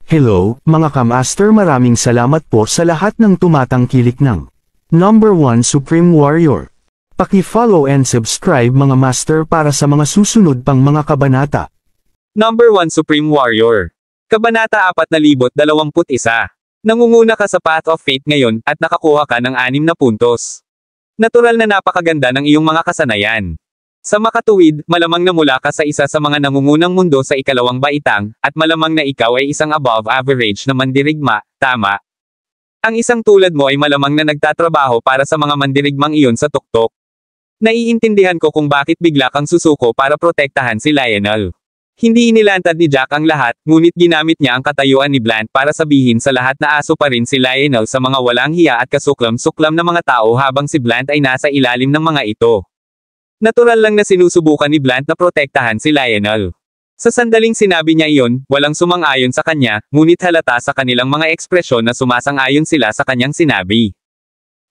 Hello, mga kamaster, maraming salamat po sa lahat ng tumatangkilik ng Number 1 Supreme Warrior. Paki-follow and subscribe mga master para sa mga susunod pang mga kabanata. Number 1 Supreme Warrior. Kabanata 4021. Nangunguna ka sa Path of Fate ngayon, at nakakuha ka ng 6 na puntos. Natural na napakaganda ng iyong mga kasanayan. Sa makatuwid, malamang na mula ka sa isa sa mga nangungunang mundo sa ikalawang baitang, at malamang na ikaw ay isang above average na mandirigma, tama? Ang isang tulad mo ay malamang na nagtatrabaho para sa mga mandirigmang iyon sa tuktok. Naiintindihan ko kung bakit bigla kang susuko para protektahan si Lionel. Hindi inilantad ni Jack ang lahat, ngunit ginamit niya ang katayuan ni Blant para sabihin sa lahat na aso pa rin si Lionel sa mga walang hiya at kasuklam-suklam na mga tao habang si Blant ay nasa ilalim ng mga ito. Natural lang na sinusubukan ni Blant na protektahan si Lionel. Sa sandaling sinabi niya iyon, walang sumang-ayon sa kanya, ngunit halata sa kanilang mga ekspresyon na sumasang-ayon sila sa kanyang sinabi.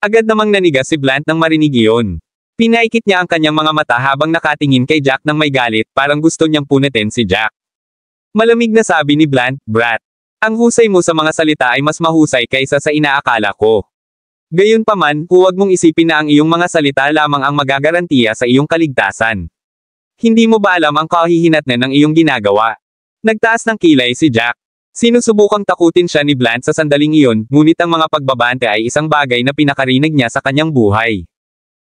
Agad namang nanigas si Blant nang marinig iyon. Pinaikit niya ang kanyang mga mata habang nakatingin kay Jack nang may galit, parang gusto niyang punitin si Jack. Malamig na sabi ni Blant, "Brat, ang husay mo sa mga salita ay mas mahusay kaysa sa inaakala ko. Gayunpaman, huwag mong isipin na ang iyong mga salita lamang ang magagarantiya sa iyong kaligtasan. Hindi mo ba alam ang kahihinatnan ng iyong ginagawa?" Nagtaas ng kilay si Jack. Sinusubukang takutin siya ni Blant sa sandaling iyon, ngunit ang mga pagbabante ay isang bagay na pinakarinig niya sa kanyang buhay.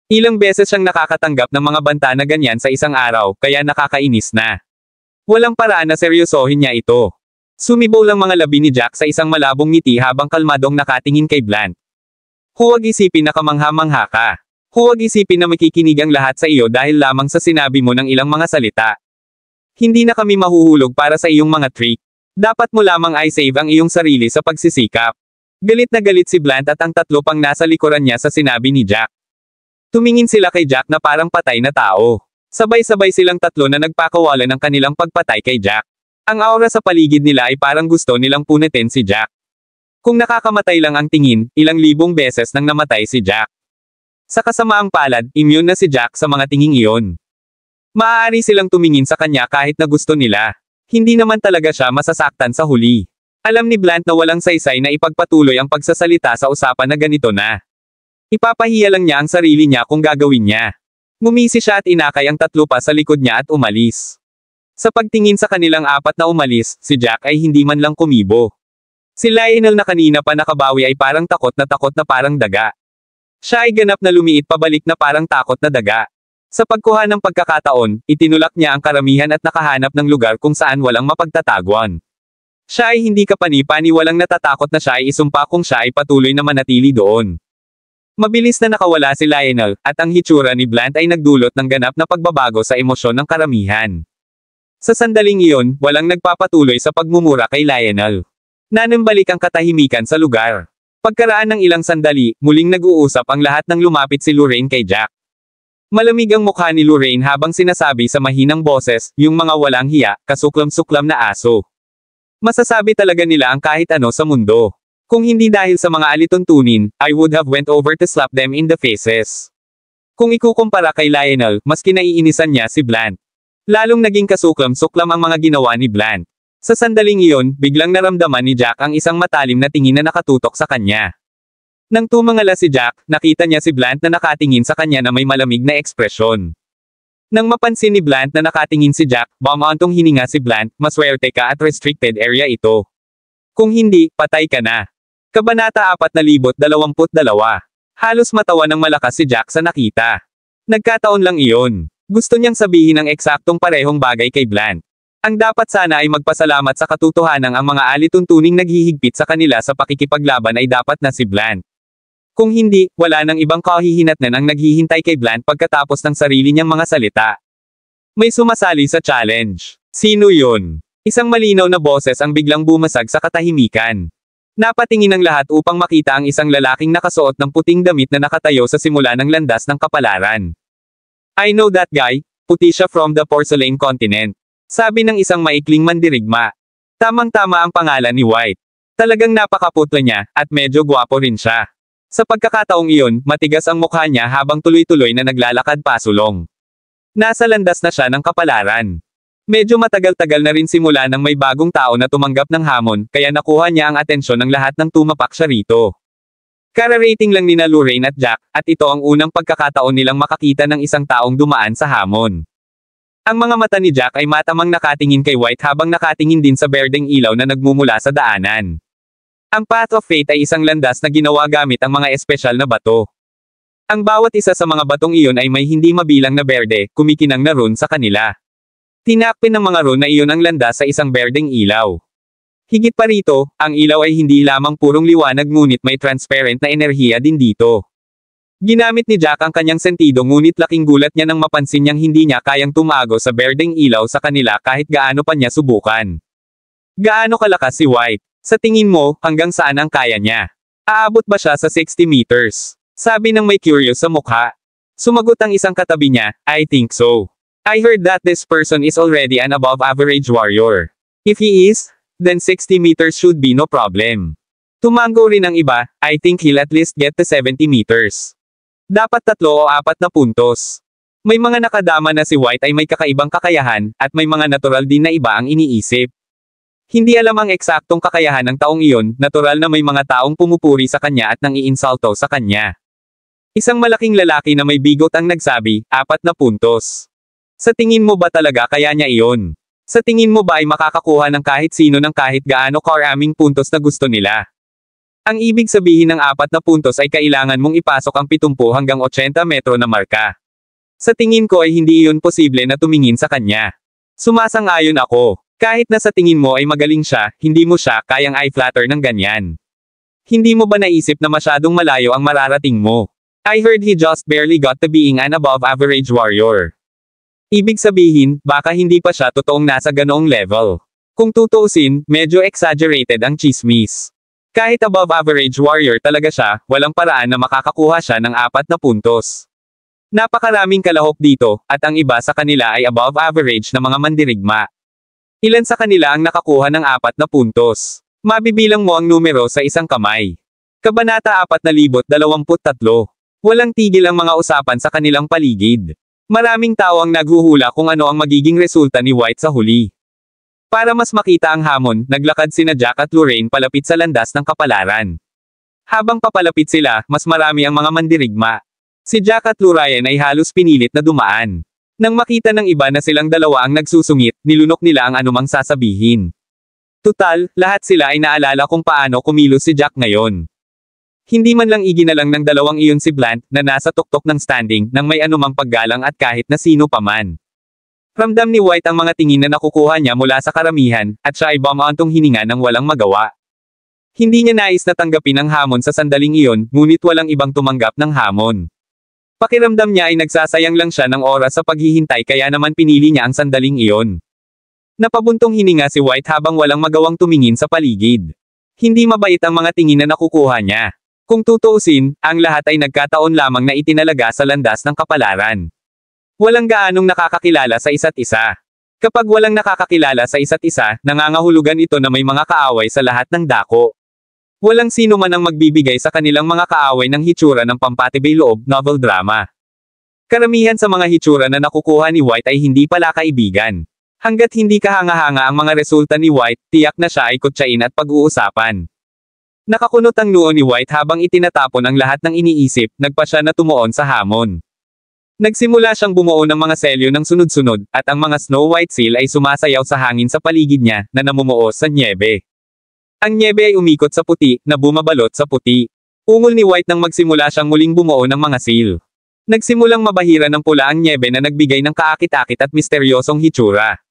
Ilang beses siyang nakakatanggap ng mga banta na ganyan sa isang araw, kaya nakakainis na. Walang paraan na seryosohin niya ito. Sumibaw lang mga labi ni Jack sa isang malabong ngiti habang kalmadong nakatingin kay Blant. Huwag isipin na kamangha-mangha ka. Huwag isipin na makikinig ang lahat sa iyo dahil lamang sa sinabi mo ng ilang mga salita. Hindi na kami mahuhulog para sa iyong mga trick. Dapat mo lamang ay save ang iyong sarili sa pagsisikap. Galit na galit si Blant at ang tatlo pang nasa likuran niya sa sinabi ni Jack. Tumingin sila kay Jack na parang patay na tao. Sabay-sabay silang tatlo na nagpakawalan ng kanilang pagpatay kay Jack. Ang aura sa paligid nila ay parang gusto nilang punitin si Jack. Kung nakakamatay lang ang tingin, ilang libong beses nang namatay si Jack. Sa kasamaang palad, immune na si Jack sa mga tinging iyon. Maaari silang tumingin sa kanya kahit na gusto nila. Hindi naman talaga siya masasaktan sa huli. Alam ni Blant na walang saysay na ipagpatuloy ang pagsasalita sa usapan na ganito na. Ipapahiya lang niya ang sarili niya kung gagawin niya. Ngumisi siya at inakay ang tatlo pa sa likod niya at umalis. Sa pagtingin sa kanilang apat na umalis, si Jack ay hindi man lang kumibo. Si Lionel na kanina pa nakabawi ay parang takot na parang daga. Siya ay ganap na lumiit pabalik na parang takot na daga. Sa pagkuha ng pagkakataon, itinulak niya ang karamihan at nakahanap ng lugar kung saan walang mapagtataguan. Siya ay hindi kapani-pani, walang natatakot na siya ay isumpa kung siya ay patuloy na manatili doon. Mabilis na nakawala si Lionel, at ang hitsura ni Blant ay nagdulot ng ganap na pagbabago sa emosyon ng karamihan. Sa sandaling iyon, walang nagpapatuloy sa pagmumura kay Lionel. Nanambalik ang katahimikan sa lugar. Pagkaraan ng ilang sandali, muling nag-uusap ang lahat nang lumapit si Lorraine kay Jack. Malamig ang mukha ni Lorraine habang sinasabi sa mahinang boses, yung mga walang hiya, kasuklam-suklam na aso. Masasabi talaga nila ang kahit ano sa mundo. Kung hindi dahil sa mga alituntunin, I would have went over to slap them in the faces. Kung ikukumpara kay Lionel, mas kinaiinisan niya si Blant. Lalong naging kasuklam-suklam ang mga ginawa ni Blant. Sa sandaling iyon, biglang naramdaman ni Jack ang isang matalim na tingin na nakatutok sa kanya. Nang tumangala si Jack, nakita niya si Blant na nakatingin sa kanya na may malamig na ekspresyon. Nang mapansin ni Blant na nakatingin si Jack, bumantong hininga si Blant, "Maswerte ka at restricted area ito. Kung hindi, patay ka na." Kabanata 4022. Halos matawa ng malakas si Jack sa nakita. Nagkataon lang iyon. Gusto niyang sabihin ang eksaktong parehong bagay kay Blant. Ang dapat sana ay magpasalamat sa katotohanan ang mga alituntuning naghihigpit sa kanila sa pakikipaglaban ay dapat na si Blant. Kung hindi, wala nang ibang kahihinatnan ang naghihintay kay Blant pagkatapos ng sarili niyang mga salita. May sumasali sa challenge. Sino yun? Isang malinaw na boses ang biglang bumasag sa katahimikan. Napatingin ang lahat upang makita ang isang lalaking nakasuot ng puting damit na nakatayo sa simula ng landas ng kapalaran. "I know that guy, puti siya from the porcelain continent," sabi ng isang maikling mandirigma. Tamang-tama ang pangalan ni White. Talagang napakaputla niya, at medyo gwapo rin siya. Sa pagkakataong iyon, matigas ang mukha niya habang tuloy-tuloy na naglalakad pasulong. Nasa landas na siya ng kapalaran. Medyo matagal-tagal na rin simula nang may bagong tao na tumanggap ng hamon, kaya nakuha niya ang atensyon ng lahat ng tumapak siya rito. Kara-rating lang nina Lorraine at Jack, at ito ang unang pagkakataon nilang makakita ng isang taong dumaan sa hamon. Ang mga mata ni Jack ay matamang nakatingin kay White habang nakatingin din sa berdeng ilaw na nagmumula sa daanan. Ang Path of Fate ay isang landas na ginawa gamit ang mga espesyal na bato. Ang bawat isa sa mga batong iyon ay may hindi mabilang na berde, kumikinang na rune sa kanila. Tinakpin ng mga rune na iyon ang landas sa isang berdeng ilaw. Higit pa rito, ang ilaw ay hindi lamang purong liwanag ngunit may transparent na enerhiya din dito. Ginamit ni Jack ang kanyang sentido ngunit laking gulat niya nang mapansin niyang hindi niya kayang tumago sa berdeng ilaw sa kanila kahit gaano pa niya subukan. Gaano kalakas si White? Sa tingin mo, hanggang saan ang kaya niya? Aabot ba siya sa 60 meters? Sabi ng may curious sa mukha. Sumagot ang isang katabi niya, I think so. I heard that this person is already an above average warrior. If he is, then 60 meters should be no problem. Tumango rin ang iba, I think he'll at least get to 70 meters. Dapat 3 o 4 na puntos. May mga nakadama na si White ay may kakaibang kakayahan, at may mga natural din na iba ang iniisip. Hindi alam ang eksaktong kakayahan ng taong iyon, natural na may mga taong pumupuri sa kanya at nang iinsulto sa kanya. Isang malaking lalaki na may bigot ang nagsabi, 4 na puntos. Sa tingin mo ba talaga kaya niya iyon? Sa tingin mo ba ay makakakuha ng kahit sino ng kahit gaano karaming puntos na gusto nila? Ang ibig sabihin ng 4 na puntos ay kailangan mong ipasok ang 70 hanggang 80 metro na marka. Sa tingin ko ay hindi iyon posible na tumingin sa kanya. Sumasang-ayon ako. Kahit na sa tingin mo ay magaling siya, hindi mo siya kayang i-flatter ng ganyan. Hindi mo ba naisip na masyadong malayo ang mararating mo? I heard he just barely got to being an above average warrior. Ibig sabihin, baka hindi pa siya totoong nasa ganoong level. Kung tutuusin, medyo exaggerated ang chismis. Kahit above average warrior talaga siya, walang paraan na makakakuha siya ng 4 na puntos. Napakaraming kalahok dito, at ang iba sa kanila ay above average na mga mandirigma. Ilan sa kanila ang nakakuha ng 4 na puntos? Mabibilang mo ang numero sa isang kamay. Kabanata 4023. Walang tigil ang mga usapan sa kanilang paligid. Maraming tao ang naghuhula kung ano ang magiging resulta ni White sa huli. Para mas makita ang hamon, naglakad sina Jack at Lorraine palapit sa landas ng kapalaran. Habang papalapit sila, mas marami ang mga mandirigma. Si Jack at Lorraine ay halos pinilit na dumaan. Nang makita ng iba na silang dalawa ang nagsusungit, nilunok nila ang anumang sasabihin. Tutal, lahat sila ay naalala kung paano kumilos si Jack ngayon. Hindi man lang iginalang ng dalawang iyon si Blunt, na nasa tuktok ng standing, nang may anumang paggalang at kahit na sino pa man. Ramdam ni White ang mga tingin na nakukuha niya mula sa karamihan, at siya ay bumauntong hininga ng walang magawa. Hindi niya nais na tanggapin ang hamon sa sandaling iyon, ngunit walang ibang tumanggap ng hamon. Pakiramdam niya ay nagsasayang lang siya ng oras sa paghihintay kaya naman pinili niya ang sandaling iyon. Napabuntong hininga si White habang walang magawang tumingin sa paligid. Hindi mabait ang mga tingin na nakukuha niya. Kung tutuusin, ang lahat ay nagkataon lamang na itinalaga sa landas ng kapalaran. Walang gaanong nakakakilala sa isa't isa. Kapag walang nakakakilala sa isa't isa, nangangahulugan ito na may mga kaaway sa lahat ng dako. Walang sino man ang magbibigay sa kanilang mga kaaway ng hitsura ng pampatibay loob, novel drama. Karamihan sa mga hitsura na nakukuha ni White ay hindi pala kaibigan. Hanggat hindi kahanga-hanga ang mga resulta ni White, tiyak na siya ay kutsain at pag-uusapan. Nakakunot ang noo ni White habang itinatapon ang lahat ng iniisip, nagpa siya na tumuon sa hamon. Nagsimula siyang bumuo ng mga selyo ng sunod-sunod, at ang mga Snow White seal ay sumasayaw sa hangin sa paligid niya, na namumuo sa nyebe. Ang nyebe ay umikot sa puti, na bumabalot sa puti. Ungol ni White nang magsimula siyang muling bumuo ng mga seal. Nagsimulang mabahira ng pula ang nyebe na nagbigay ng kaakit-akit at misteryosong hitsura.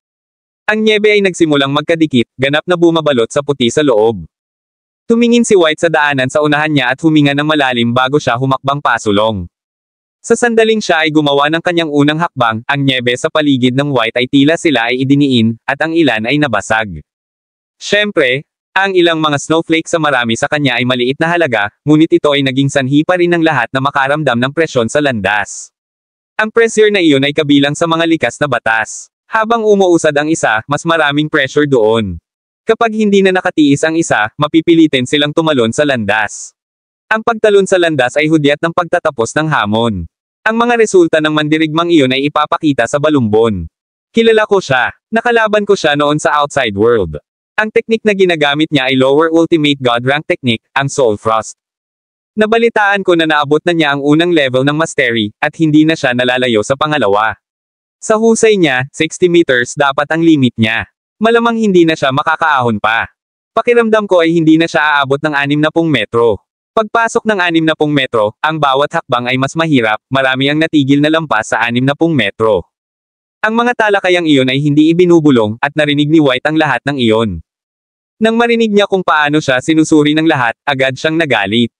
Ang nyebe ay nagsimulang magkadikit, ganap na bumabalot sa puti sa loob. Tumingin si White sa daanan sa unahan niya at huminga ng malalim bago siya humakbang pasulong. Sa sandaling siya ay gumawa ng kanyang unang hakbang, ang nyebe sa paligid ng White ay tila sila ay idiniin, at ang ilan ay nabasag. Siyempre, ang ilang mga snowflake sa marami sa kanya ay maliit na halaga, ngunit ito ay naging sanhi pa rin ng lahat na makaramdam ng presyon sa landas. Ang pressure na iyon ay kabilang sa mga likas na batas. Habang umuusad ang isa, mas maraming pressure doon. Kapag hindi na nakatiis ang isa, mapipilitin silang tumalon sa landas. Ang pagtalon sa landas ay hudyat ng pagtatapos ng hamon. Ang mga resulta ng mandirigmang iyon ay ipapakita sa balumbon. Kilala ko siya. Nakalaban ko siya noon sa outside world. Ang teknik na ginagamit niya ay lower ultimate god rank technique, ang Soul Frost. Nabalitaan ko na naabot na niya ang unang level ng mastery, at hindi na siya nalalayo sa pangalawa. Sa husay niya, 60 meters dapat ang limit niya. Malamang hindi na siya makakaahon pa. Pakiramdam ko ay hindi na siya aabot ng 60 metro. Pagpasok ng 60 metro, ang bawat hakbang ay mas mahirap, marami ang natigil na lampas sa 60 metro. Ang mga talakayang iyon ay hindi ibinubulong, at narinig ni White ang lahat ng iyon. Nang marinig niya kung paano siya sinusuri ng lahat, agad siyang nagalit.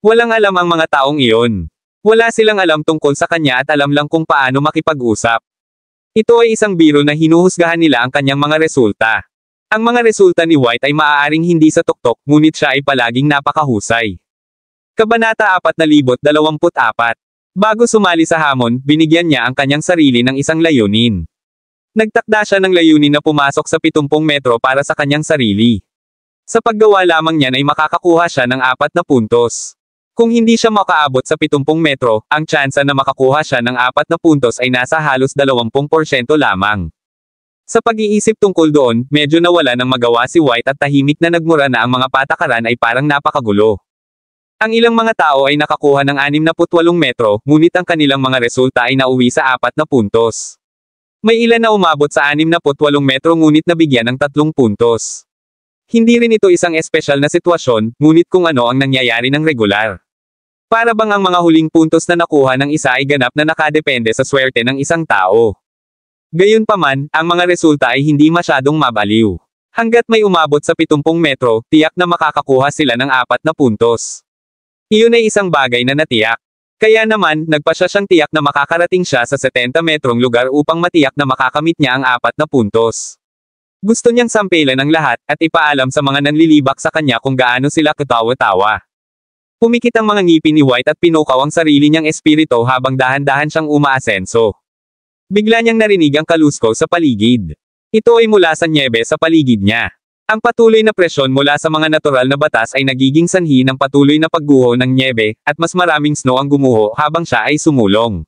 Walang alam ang mga taong iyon. Wala silang alam tungkol sa kanya at alam lang kung paano makipag-usap. Ito ay isang biro na hinuhusgahan nila ang kanyang mga resulta. Ang mga resulta ni White ay maaaring hindi sa tuktok, ngunit siya ay palaging napakahusay. Kabanata 4024. Bago sumali sa hamon, binigyan niya ang kanyang sarili ng isang layunin. Nagtakda siya ng layunin na pumasok sa 70 metro para sa kanyang sarili. Sa paggawa lamang niyan ay makakakuha siya ng 4 na puntos. Kung hindi siya makaabot sa 70 metro, ang tsansa na makakuha siya ng 4 na puntos ay nasa halos 20% lamang. Sa pag-iisip tungkol doon, medyo nawala ng magawa si White at tahimik na nagmura na ang mga patakaran ay parang napakagulo. Ang ilang mga tao ay nakakuha ng 68 metro, ngunit ang kanilang mga resulta ay nauwi sa 4 na puntos. May ilan na umabot sa 68 metro ngunit nabigyan ng 3 puntos. Hindi rin ito isang espesyal na sitwasyon, ngunit kung ano ang nangyayari ng regular. Para bang ang mga huling puntos na nakuha ng isa ay ganap na nakadepende sa swerte ng isang tao. Gayunpaman, ang mga resulta ay hindi masyadong mabaliw. Hanggat may umabot sa 70 metro, tiyak na makakakuha sila ng 4 na puntos. Iyon ay isang bagay na natiyak. Kaya naman, nagpasya siyang tiyak na makakarating siya sa 70 metrong lugar upang matiyak na makakamit niya ang 4 na puntos. Gusto niyang sampelan ang lahat, at ipaalam sa mga nanlilibak sa kanya kung gaano sila katawa-tawa. Pumikit ang mga ngipin ni White at pinukaw ang sarili niyang espiritu habang dahan-dahan siyang umaasenso. Bigla niyang narinig ang kaluskaw sa paligid. Ito ay mula sa nyebe sa paligid niya. Ang patuloy na presyon mula sa mga natural na batas ay nagiging sanhi ng patuloy na pagguho ng nyebe, at mas maraming snow ang gumuho habang siya ay sumulong.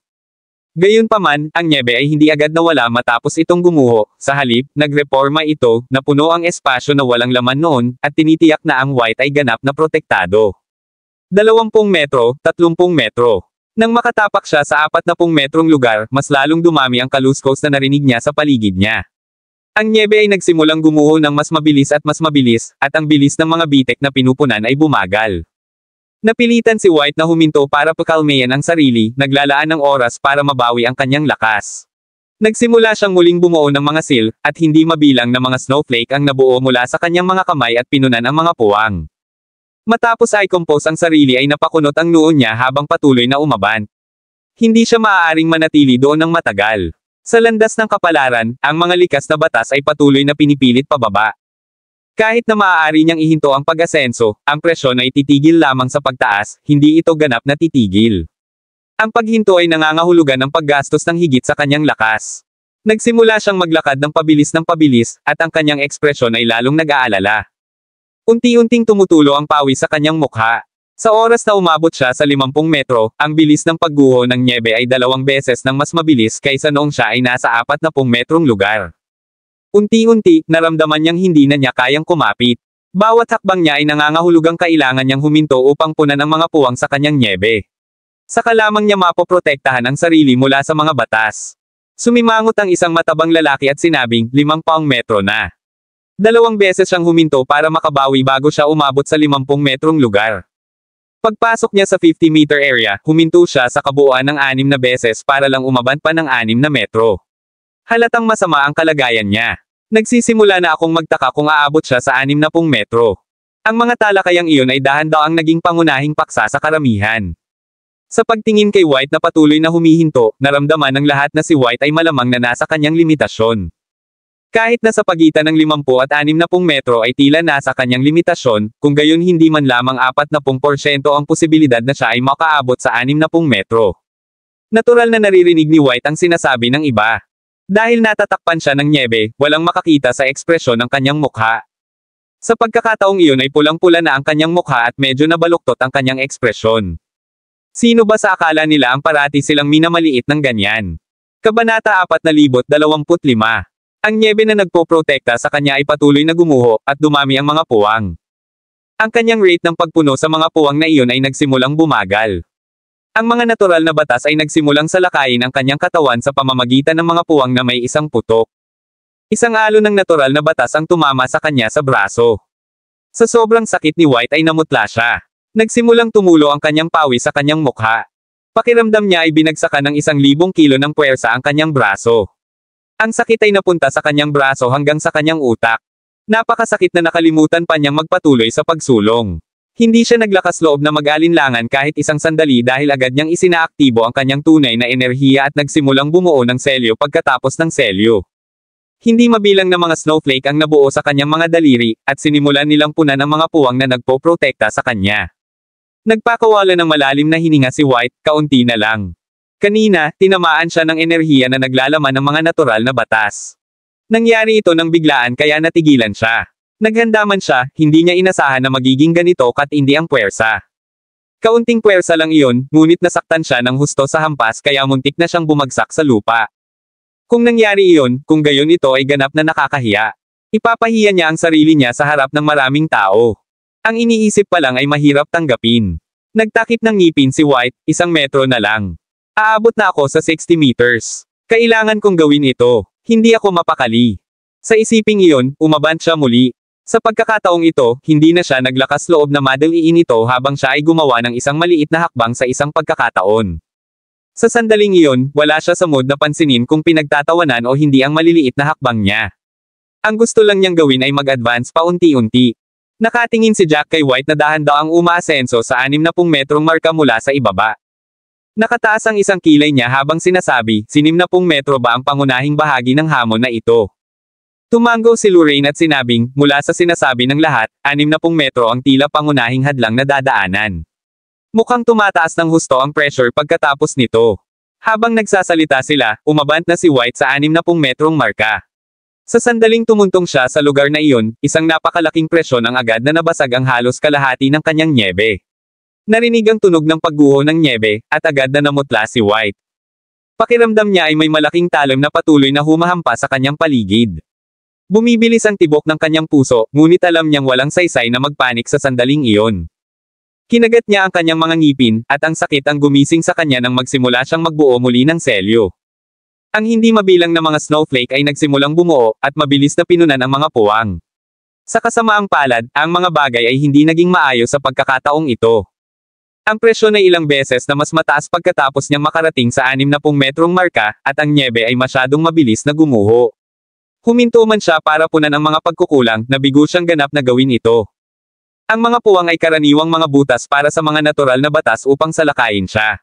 Gayunpaman, ang nyebe ay hindi agad nawala matapos itong gumuho, sa halip, nagreporma ito, na puno ang espasyo na walang laman noon, at tinitiyak na ang White ay ganap na protektado. 20 metro, 30 metro. Nang makatapak siya sa 40 metrong lugar, mas lalong dumami ang kaluskos na narinig niya sa paligid niya. Ang nyebe ay nagsimulang gumuho ng mas mabilis, at ang bilis ng mga bitek na pinupunan ay bumagal. Napilitan si White na huminto para pakalmayan ang sarili, naglalaan ng oras para mabawi ang kanyang lakas. Nagsimula siyang muling bumuo ng mga seal, at hindi mabilang na mga snowflake ang nabuo mula sa kanyang mga kamay at pinunan ang mga puwang. Matapos ay compose ang sarili ay napakunot ang noo niya habang patuloy na umaban. Hindi siya maaaring manatili doon ng matagal. Sa landas ng kapalaran, ang mga likas na batas ay patuloy na pinipilit pababa. Kahit na maaari niyang ihinto ang pag-asenso, ang presyon ay titigil lamang sa pagtaas, hindi ito ganap na titigil. Ang paghinto ay nangangahulugan ng paggastos ng higit sa kanyang lakas. Nagsimula siyang maglakad ng pabilis, at ang kanyang ekspresyon ay lalong nag-aalala. Unti-unting tumutulo ang pawis sa kanyang mukha. Sa oras na umabot siya sa 50 metro, ang bilis ng pagguho ng nyebe ay 2 beses ng mas mabilis kaysa noong siya ay nasa 40 metrong lugar. Unti-unti, naramdaman niyang hindi na niya kayang kumapit. Bawat hakbang niya ay nangangahulugang kailangan niyang huminto upang punan ang mga puwang sa kanyang nyebe. Saka lamang niya mapoprotektahan ang sarili mula sa mga batas. Sumimangot ang isang matabang lalaki at sinabing, 5 metro na. 2 beses siyang huminto para makabawi bago siya umabot sa 50 metrong lugar. Pagpasok niya sa 50-meter area, huminto siya sa kabuuan ng 6 na beses para lang umaban pa ng 6 na metro. Halatang masama ang kalagayan niya. Nagsisimula na akong magtaka kung aabot siya sa 60 metro. Ang mga talakayang iyon ay dahan-daang naging pangunahing paksa sa karamihan. Sa pagtingin kay White na patuloy na humihinto, naramdaman ng lahat na si White ay malamang na nasa kanyang limitasyon. Kahit na sa pagitan ng 50 at 60 metro ay tila nasa kanyang limitasyon, kung gayon hindi man lamang 40% ang posibilidad na siya ay makaabot sa 60 metro. Natural na naririnig ni White ang sinasabi ng iba. Dahil natatakpan siya ng nyebe, walang makakita sa ekspresyon ng kanyang mukha. Sa pagkakataong iyon ay pulang-pula na ang kanyang mukha at medyo nabaluktot ang kanyang ekspresyon. Sino ba sa akala nila ang parati silang minamaliit ng ganyan? Kabanata 4025. Ang nyebe na nagpoprotekta sa kanya ay patuloy na gumuho, at dumami ang mga puwang. Ang kanyang rate ng pagpuno sa mga puwang na iyon ay nagsimulang bumagal. Ang mga natural na batas ay nagsimulang salakayin ang kanyang katawan sa pamamagitan ng mga puwang na may isang putok. Isang alon ng natural na batas ang tumama sa kanya sa braso. Sa sobrang sakit ni White ay namutla siya. Nagsimulang tumulo ang kanyang pawis sa kanyang mukha. Pakiramdam niya ay binagsakan ng 1,000 kilo ng puwersa ang kanyang braso. Ang sakit ay napunta sa kanyang braso hanggang sa kanyang utak. Napakasakit na nakalimutan pa niyang magpatuloy sa pagsulong. Hindi siya naglakas loob na mag-alinlangan kahit isang sandali dahil agad niyang isinaaktibo ang kanyang tunay na enerhiya at nagsimulang bumuo ng selyo pagkatapos ng selyo. Hindi mabilang na mga snowflake ang nabuo sa kanyang mga daliri, at sinimulan nilang punan ang mga puwang na nagpoprotekta sa kanya. Nagpakawala ng malalim na hininga si White, kaunti na lang. Kanina, tinamaan siya ng enerhiya na naglalaman ng mga natural na batas. Nangyari ito ng biglaan kaya natigilan siya. Naghanda man siya, hindi niya inasahan na magiging ganito katindi ang puwersa. Kaunting puwersa lang iyon, ngunit nasaktan siya ng husto sa hampas kaya muntik na siyang bumagsak sa lupa. Kung nangyari iyon, kung gayon ito ay ganap na nakakahiya. Ipapahiya niya ang sarili niya sa harap ng maraming tao. Ang iniisip pa lang ay mahirap tanggapin. Nagtakip ng ngipin si White, 1 metro na lang. Aabot na ako sa 60 meters. Kailangan kong gawin ito. Hindi ako mapakali. Sa isiping iyon, umabant siya muli. Sa pagkakataong ito, hindi na siya naglakas loob na madaliin ito habang siya ay gumawa ng isang maliit na hakbang sa isang pagkakataon. Sa sandaling iyon, wala siya sa mood na pansinin kung pinagtatawanan o hindi ang maliliit na hakbang niya. Ang gusto lang niyang gawin ay mag-advance paunti-unti. Nakatingin si Jack kay White na dahan-daang umaasenso sa 60 metrong marka mula sa ibaba. Nakataas ang isang kilay niya habang sinasabi, 60 metro ba ang pangunahing bahagi ng hamon na ito? Tumango si Lorraine at sinabing, mula sa sinasabi ng lahat, 60 metro ang tila pangunahing hadlang na dadaanan. Mukhang tumataas ng husto ang pressure pagkatapos nito. Habang nagsasalita sila, umabant na si White sa 60 metrong marka. Sa sandaling tumuntong siya sa lugar na iyon, isang napakalaking presyon ang agad na nabasag ang halos kalahati ng kanyang nyebe. Narinig ang tunog ng pagguho ng nyebe, at agad na namutla si White. Pakiramdam niya ay may malaking talim na patuloy na humahampas sa kanyang paligid. Bumibilis ang tibok ng kanyang puso, ngunit alam niyang walang saysay na magpanik sa sandaling iyon. Kinagat niya ang kanyang mga ngipin, at ang sakit ang gumising sa kanya nang magsimula siyang magbuo muli ng selyo. Ang hindi mabilang na mga snowflake ay nagsimulang bumuo, at mabilis na pinunan ang mga puwang. Sa kasamaang palad, ang mga bagay ay hindi naging maayos sa pagkakataong ito. Ang presyon ay ilang beses na mas mataas pagkatapos niyang makarating sa 60 metrong marka, at ang nyebe ay masyadong mabilis na gumuho. Huminto man siya para punan ang mga pagkukulang, nabigo siyang ganap na gawin ito. Ang mga puwang ay karaniwang mga butas para sa mga natural na batas upang salakayin siya.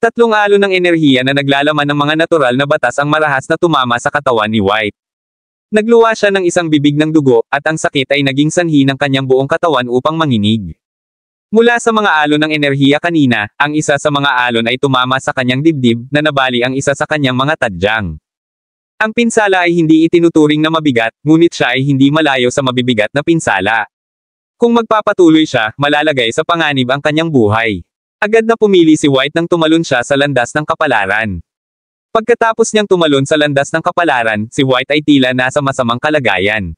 3 alon ng enerhiya na naglalaman ng mga natural na batas ang marahas na tumama sa katawan ni White. Nagluwa siya ng isang bibig ng dugo, at ang sakit ay naging sanhi ng kanyang buong katawan upang manginig. Mula sa mga alon ng enerhiya kanina, ang isa sa mga alon ay tumama sa kanyang dibdib, na nabali ang isa sa kanyang mga tadyang. Ang pinsala ay hindi itinuturing na mabigat, ngunit siya ay hindi malayo sa mabibigat na pinsala. Kung magpapatuloy siya, malalagay sa panganib ang kanyang buhay. Agad na pumili si White nang tumalon siya sa landas ng kapalaran. Pagkatapos niyang tumalon sa landas ng kapalaran, si White ay tila nasa masamang kalagayan.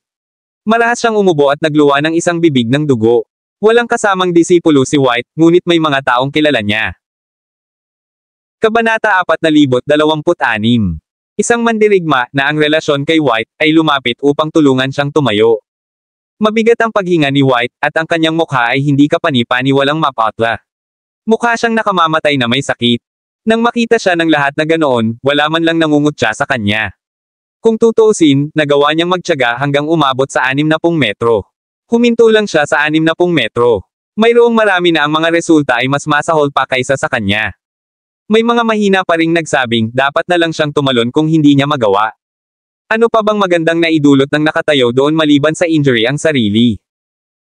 Marahas siyang umubo at nagluwa ng isang bibig ng dugo. Walang kasamang disipulo si White, ngunit may mga taong kilala niya. Kabanata 4026. Isang mandirigma, na ang relasyon kay White, ay lumapit upang tulungan siyang tumayo. Mabigat ang paghinga ni White, at ang kanyang mukha ay hindi kapani-pani walang mapatla. Mukha siyang nakamamatay na may sakit. Nang makita siya ng lahat na ganoon, wala man lang nangungutya sa kanya. Kung tutuusin, nagawa niyang magtiyaga hanggang umabot sa 60 metro. Huminto lang siya sa 60 metro. Mayroong marami na ang mga resulta ay mas masahol pa kaysa sa kanya. May mga mahina pa ring nagsabing, dapat na lang siyang tumalon kung hindi niya magawa. Ano pa bang magandang naidulot ng nakatayo doon maliban sa injury ang sarili?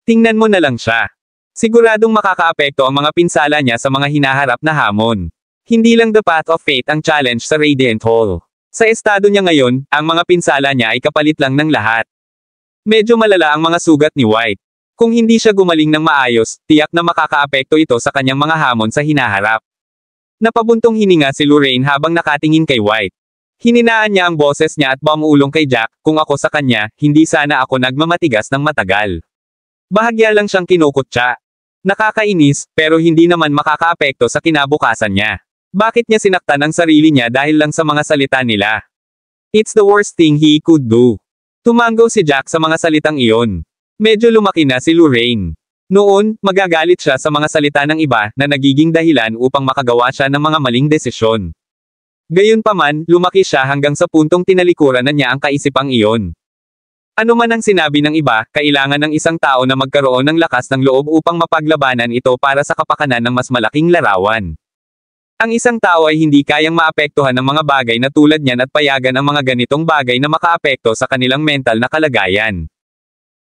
Tingnan mo na lang siya. Siguradong makakaapekto ang mga pinsala niya sa mga hinaharap na hamon. Hindi lang the path of fate ang challenge sa Radiant Hall. Sa estado niya ngayon, ang mga pinsala niya ay kapalit lang ng lahat. Medyo malala ang mga sugat ni White. Kung hindi siya gumaling ng maayos, tiyak na makakaapekto ito sa kanyang mga hamon sa hinaharap. Napabuntong hininga si Lorraine habang nakatingin kay White. Hininaan niya ang boses niya at bumulong kay Jack, kung ako sa kanya, hindi sana ako nagmamatigas ng matagal. Bahagya lang siyang kinukutya. Nakakainis, pero hindi naman makakaapekto sa kinabukasan niya. Bakit niya sinaktan ang sarili niya dahil lang sa mga salita nila? It's the worst thing he could do. Tumango si Jack sa mga salitang iyon. Medyo lumaki na si Lorraine. Noon, magagalit siya sa mga salita ng iba na nagiging dahilan upang makagawa siya ng mga maling desisyon. Gayunpaman, lumaki siya hanggang sa puntong tinalikuran na niya ang kaisipang iyon. Ano man ang sinabi ng iba, kailangan ng isang tao na magkaroon ng lakas ng loob upang mapaglabanan ito para sa kapakanan ng mas malaking larawan. Ang isang tao ay hindi kayang maapektuhan ng mga bagay na tulad niyan at payagan ang mga ganitong bagay na makaapekto sa kanilang mental na kalagayan.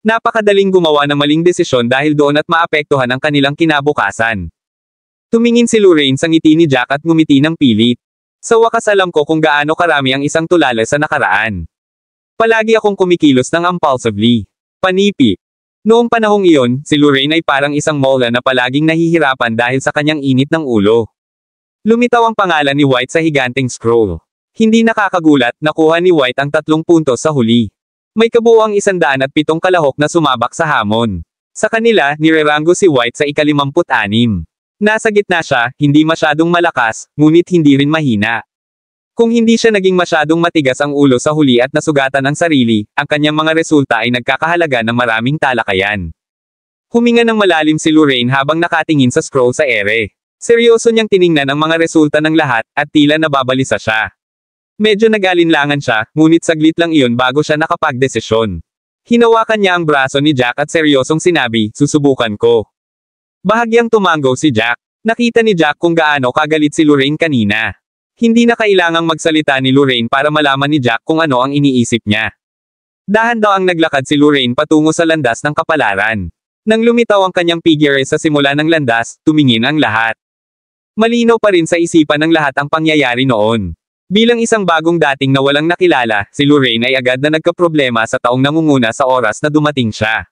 Napakadaling gumawa ng maling desisyon dahil doon at maapektuhan ang kanilang kinabukasan. Tumingin si Lorraine sa ngiti ni Jack at ngumiti ng pilit. Sa wakas alam ko kung gaano karami ang isang tulala sa nakaraan. Palagi akong kumikilos ng impulsively. Panipi. Noong panahong iyon, si Lorraine ay parang isang mola na palaging nahihirapan dahil sa kanyang init ng ulo. Lumitaw ang pangalan ni White sa higanting scroll. Hindi nakakagulat, nakuha ni White ang 3 puntos sa huli. May kabuuang 107 kalahok na sumabak sa hamon. Sa kanila, nirerango si White sa ika-56. Nasa gitna siya, hindi masyadong malakas, ngunit hindi rin mahina. Kung hindi siya naging masyadong matigas ang ulo sa huli at nasugatan ang sarili, ang kanyang mga resulta ay nagkakahalaga ng maraming talakayan. Huminga ng malalim si Lorraine habang nakatingin sa scroll sa ere. Seryoso niyang tiningnan ang mga resulta ng lahat, at tila nababalisa siya. Medyo nag-alinlangan siya, ngunit saglit lang iyon bago siya nakapagdesisyon. Hinawakan niya ang braso ni Jack at seryosong sinabi, susubukan ko. Bahagyang tumango si Jack. Nakita ni Jack kung gaano kagalit si Lorraine kanina. Hindi na kailangang magsalita ni Lorraine para malaman ni Jack kung ano ang iniisip niya. Dahan-daang naglakad si Lorraine patungo sa landas ng kapalaran. Nang lumitaw ang kanyang figure sa simula ng landas, tumingin ang lahat. Malinaw pa rin sa isipan ng lahat ang pangyayari noon. Bilang isang bagong dating na walang nakilala, si Lorraine ay agad na nagkaproblema sa taong nangunguna sa oras na dumating siya.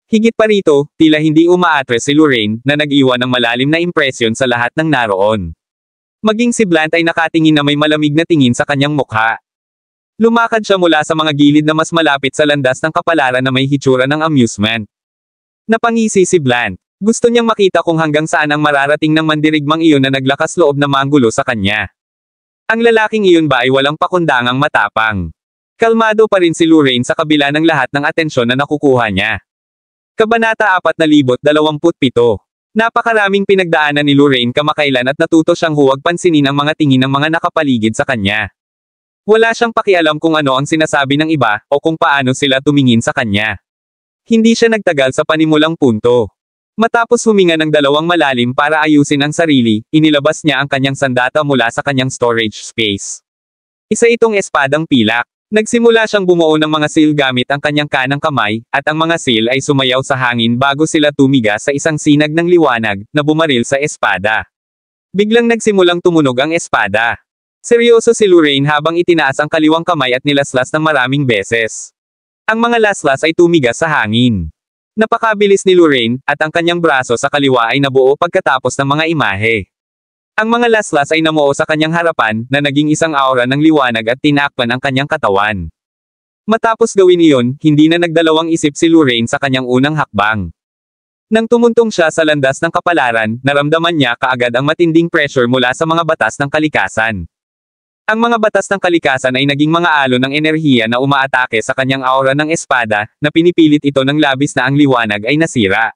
Higit pa rito, tila hindi umaatres si Lorraine, na nag-iwan ng malalim na impresyon sa lahat ng naroon. Maging si Blant ay nakatingin na may malamig na tingin sa kanyang mukha. Lumakad siya mula sa mga gilid na mas malapit sa landas ng kapalaran na may hitsura ng amusement. Napangisi si Blant. Gusto niyang makita kung hanggang saan ang mararating ng mandirigmang iyon na naglakas loob na manggulo sa kanya. Ang lalaking iyon ba ay walang pakundangang matapang? Kalmado pa rin si Lorraine sa kabila ng lahat ng atensyon na nakukuha niya. Kabanata 4027. Napakaraming pinagdaanan ni Lorraine kamakailan at natuto siyang huwag pansinin ang mga tingin ng mga nakapaligid sa kanya. Wala siyang pakialam kung ano ang sinasabi ng iba, o kung paano sila tumingin sa kanya. Hindi siya nagtagal sa panimulang punto. Matapos huminga ng 2 malalim para ayusin ang sarili, inilabas niya ang kanyang sandata mula sa kanyang storage space. Isa itong espadang pilak. Nagsimula siyang bumuo ng mga seal gamit ang kanyang kanang kamay, at ang mga seal ay sumayaw sa hangin bago sila tumigas sa isang sinag ng liwanag, na bumaril sa espada. Biglang nagsimulang tumunog ang espada. Seryoso si Lorraine habang itinaas ang kaliwang kamay at nilaslas ng maraming beses. Ang mga laslas ay tumigas sa hangin. Napakabilis ni Lorraine, at ang kanyang braso sa kaliwa ay nabuo pagkatapos ng mga imahe. Ang mga laslas ay namuo sa kanyang harapan, na naging isang aura ng liwanag at tinakpan ang kanyang katawan. Matapos gawin iyon, hindi na nagdalawang isip si Lorraine sa kanyang unang hakbang. Nang tumuntong siya sa landas ng kapalaran, naramdaman niya kaagad ang matinding pressure mula sa mga batas ng kalikasan. Ang mga batas ng kalikasan ay naging mga alon ng enerhiya na umaatake sa kanyang aura ng espada, na pinipilit ito ng labis na ang liwanag ay nasira.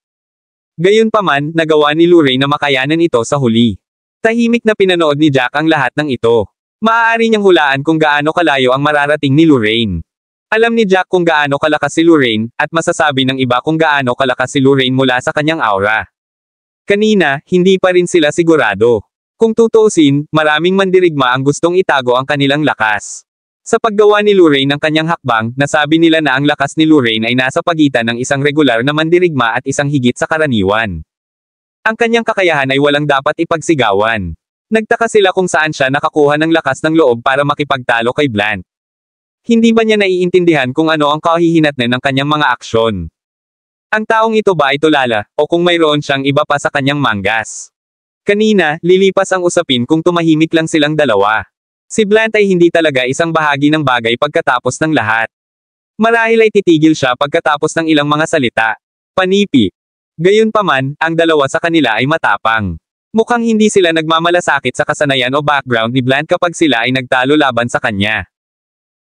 Gayunpaman, nagawa ni Lorraine na makayanan ito sa huli. Tahimik na pinanood ni Jack ang lahat ng ito. Maaari niyang hulaan kung gaano kalayo ang mararating ni Lorraine. Alam ni Jack kung gaano kalakas si Lorraine, at masasabi ng iba kung gaano kalakas si Lorraine mula sa kanyang aura. Kanina, hindi pa rin sila sigurado. Kung tutuusin, maraming mandirigma ang gustong itago ang kanilang lakas. Sa paggawa ni Lorraine ng kanyang hakbang, nasabi nila na ang lakas ni Lorraine ay nasa pagitan ng isang regular na mandirigma at isang higit sa karaniwan. Ang kanyang kakayahan ay walang dapat ipagsigawan. Nagtaka sila kung saan siya nakakuha ng lakas ng loob para makipagtalo kay Blant. Hindi ba niya naiintindihan kung ano ang kahihinatnan ng kanyang mga aksyon? Ang taong ito ba ay tulala, o kung mayroon siyang iba pa sa kanyang manggas? Kanina, lilipas ang usapin kung tumahimik lang silang dalawa. Si Blant ay hindi talaga isang bahagi ng bagay pagkatapos ng lahat. Marahil ay titigil siya pagkatapos ng ilang mga salita. Panipi. Gayunpaman, ang dalawa sa kanila ay matapang. Mukhang hindi sila nagmamalasakit sa kasanayan o background ni Blant kapag sila ay nagtalo laban sa kanya.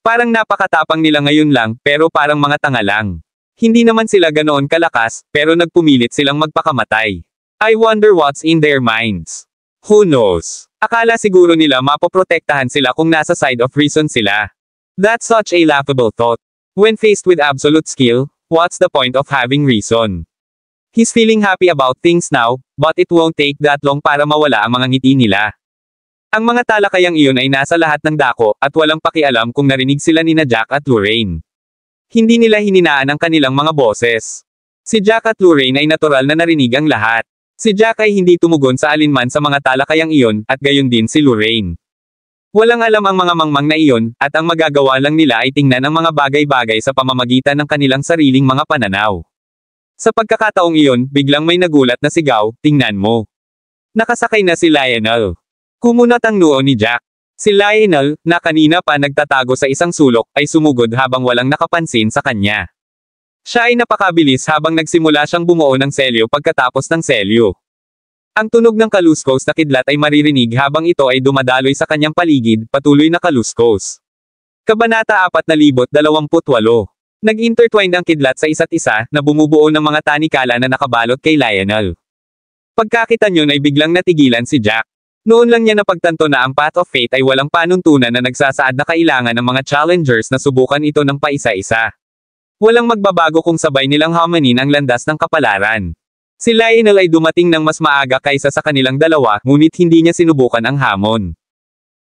Parang napakatapang nila ngayon lang, pero parang mga tanga lang. Hindi naman sila ganoon kalakas, pero nagpumilit silang magpakamatay. I wonder what's in their minds. Who knows? Akala siguro nila mapoprotektahan sila kung nasa side of reason sila. That's such a laughable thought. When faced with absolute skill, what's the point of having reason? He's feeling happy about things now, but it won't take that long para mawala ang mga ngiti nila. Ang mga talakayang iyon ay nasa lahat ng dako, at walang pakialam kung narinig sila nina Jack at Lorraine. Hindi nila hininaan ang kanilang mga boses. Si Jack at Lorraine ay natural na narinig ang lahat. Si Jack ay hindi tumugon sa alinman sa mga talakayang iyon, at gayon din si Lorraine. Walang alam ang mga mangmang na iyon, at ang magagawa lang nila ay tingnan ang mga bagay-bagay sa pamamagitan ng kanilang sariling mga pananaw. Sa pagkakataong iyon, biglang may nagulat na sigaw, tingnan mo. Nakasakay na si Lionel. Kumunat ang noo ni Jack. Si Lionel, na kanina pa nagtatago sa isang sulok, ay sumugod habang walang nakapansin sa kanya. Siya ay napakabilis habang nagsimula siyang bumuo ng selyo pagkatapos ng selyo. Ang tunog ng kaluskos na kidlat ay maririnig habang ito ay dumadaloy sa kanyang paligid, patuloy na kaluskos. Kabanata 4028. Nag-intertwined ang kidlat sa isa't isa, na bumubuo ng mga tanikala na nakabalot kay Lionel. Pagkakita niyon ay biglang natigilan si Jack. Noon lang niya napagtanto na ang Path of Fate ay walang panuntunan na nagsasaad na kailangan ng mga challengers na subukan ito ng paisa-isa. Walang magbabago kung sabay nilang hamanin ang landas ng kapalaran. Si Lionel ay dumating ng mas maaga kaysa sa kanilang dalawa, ngunit hindi niya sinubukan ang hamon.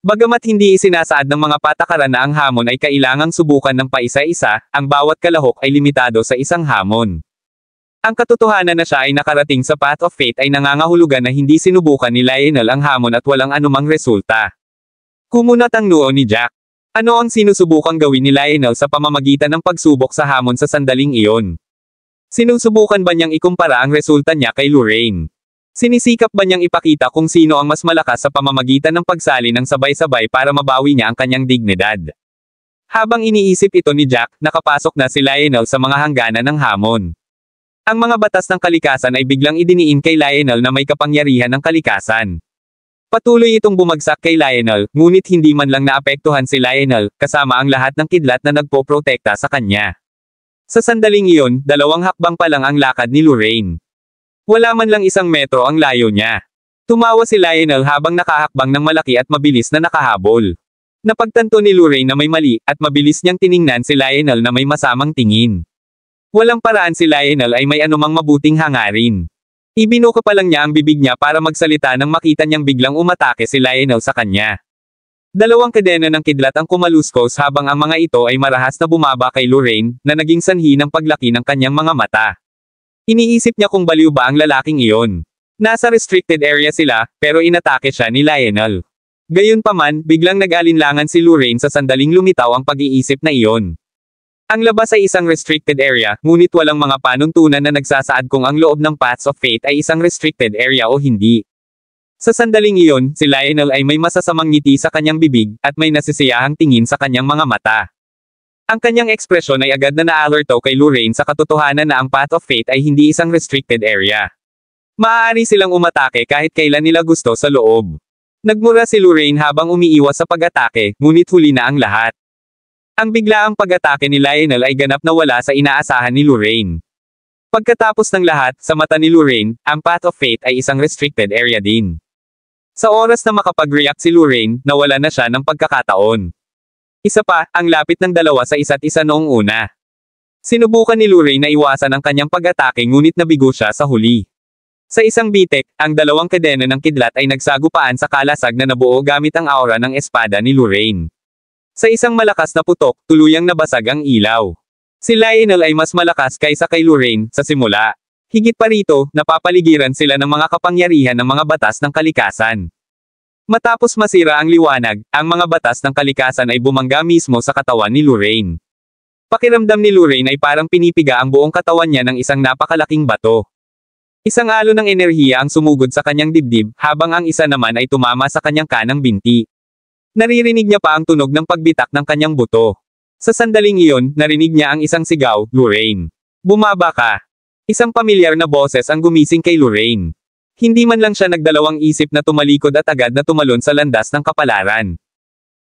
Bagamat hindi isinasaad ng mga patakaran na ang hamon ay kailangang subukan ng paisa-isa, ang bawat kalahok ay limitado sa isang hamon. Ang katotohanan na siya ay nakarating sa Path of Fate ay nangangahulugan na hindi sinubukan ni Lionel ang hamon at walang anumang resulta. Kumunat ang noo ni Jack. Ano ang sinusubukang gawin ni Lionel sa pamamagitan ng pagsubok sa hamon sa sandaling iyon? Sinusubukan ba niyang ikumpara ang resulta niya kay Lorraine? Sinisikap ba niyang ipakita kung sino ang mas malakas sa pamamagitan ng pagsali ng sabay-sabay para mabawi niya ang kanyang dignidad? Habang iniisip ito ni Jack, nakapasok na si Lionel sa mga hangganan ng hamon. Ang mga batas ng kalikasan ay biglang idiniin kay Lionel na may kapangyarihan ng kalikasan. Patuloy itong bumagsak kay Lionel, ngunit hindi man lang naapektuhan si Lionel, kasama ang lahat ng kidlat na nagpoprotekta sa kanya. Sa sandaling iyon, 2 hakbang pa lang ang lakad ni Lorraine. Wala man lang 1 metro ang layo niya. Tumawa si Lionel habang nakahakbang ng malaki at mabilis na nakahabol. Napagtanto ni Lorraine na may mali, at mabilis niyang tiningnan si Lionel na may masamang tingin. Walang paraan si Lionel ay may anumang mabuting hangarin. Ibinuka pa lang niya ang bibig niya para magsalita nang makita niyang biglang umatake si Lionel sa kanya. 2 kadena ng kidlat ang kumaluskos habang ang mga ito ay marahas na bumaba kay Lorraine, na naging sanhi ng paglaki ng kanyang mga mata. Iniisip niya kung baliw ba ang lalaking iyon. Nasa restricted area sila, pero inatake siya ni Lionel. Gayunpaman, biglang nag-alinlangan si Lorraine sa sandaling lumitaw ang pag-iisip na iyon. Ang labas ay isang restricted area, ngunit walang mga panuntunan na nagsasaad kung ang loob ng Paths of Fate ay isang restricted area o hindi. Sa sandaling iyon, si Lionel ay may masasamang ngiti sa kanyang bibig, at may nasisiyahang tingin sa kanyang mga mata. Ang kanyang ekspresyon ay agad na na-alerto kay Lorraine sa katotohanan na ang Path of Fate ay hindi isang restricted area. Maaari silang umatake kahit kailan nila gusto sa loob. Nagmura si Lorraine habang umiiwas sa pag-atake, ngunit huli na ang lahat. Ang biglaang pag-atake ni Lionel ay ganap na wala sa inaasahan ni Lorraine. Pagkatapos ng lahat, sa mata ni Lorraine, ang Path of Fate ay isang restricted area din. Sa oras na makapag-react si Lorraine, nawala na siya ng pagkakataon. Isa pa, ang lapit ng dalawa sa isa't isa noong una. Sinubukan ni Lorraine na iwasan ang kanyang pag-atake ngunit nabigo siya sa huli. Sa isang bitek, ang 2 kadena ng kidlat ay nagsagupaan sa kalasag na nabuo gamit ang aura ng espada ni Lorraine. Sa isang malakas na putok, tuluyang nabasag ang ilaw. Si Lionel ay mas malakas kaysa kay Lorraine, sa simula. Higit pa rito, napapaligiran sila ng mga kapangyarihan ng mga batas ng kalikasan. Matapos masira ang liwanag, ang mga batas ng kalikasan ay bumangga mismo sa katawan ni Lorraine. Pakiramdam ni Lorraine ay parang pinipiga ang buong katawan niya ng isang napakalaking bato. Isang alon ng enerhiya ang sumugod sa kanyang dibdib, habang ang isa naman ay tumama sa kanyang kanang binti. Naririnig niya pa ang tunog ng pagbitak ng kanyang buto. Sa sandaling iyon, narinig niya ang isang sigaw, "Lorraine! Bumaba ka!" Isang pamilyar na boses ang gumising kay Lorraine. Hindi man lang siya nagdalawang isip na tumalikod at agad na tumalon sa landas ng kapalaran.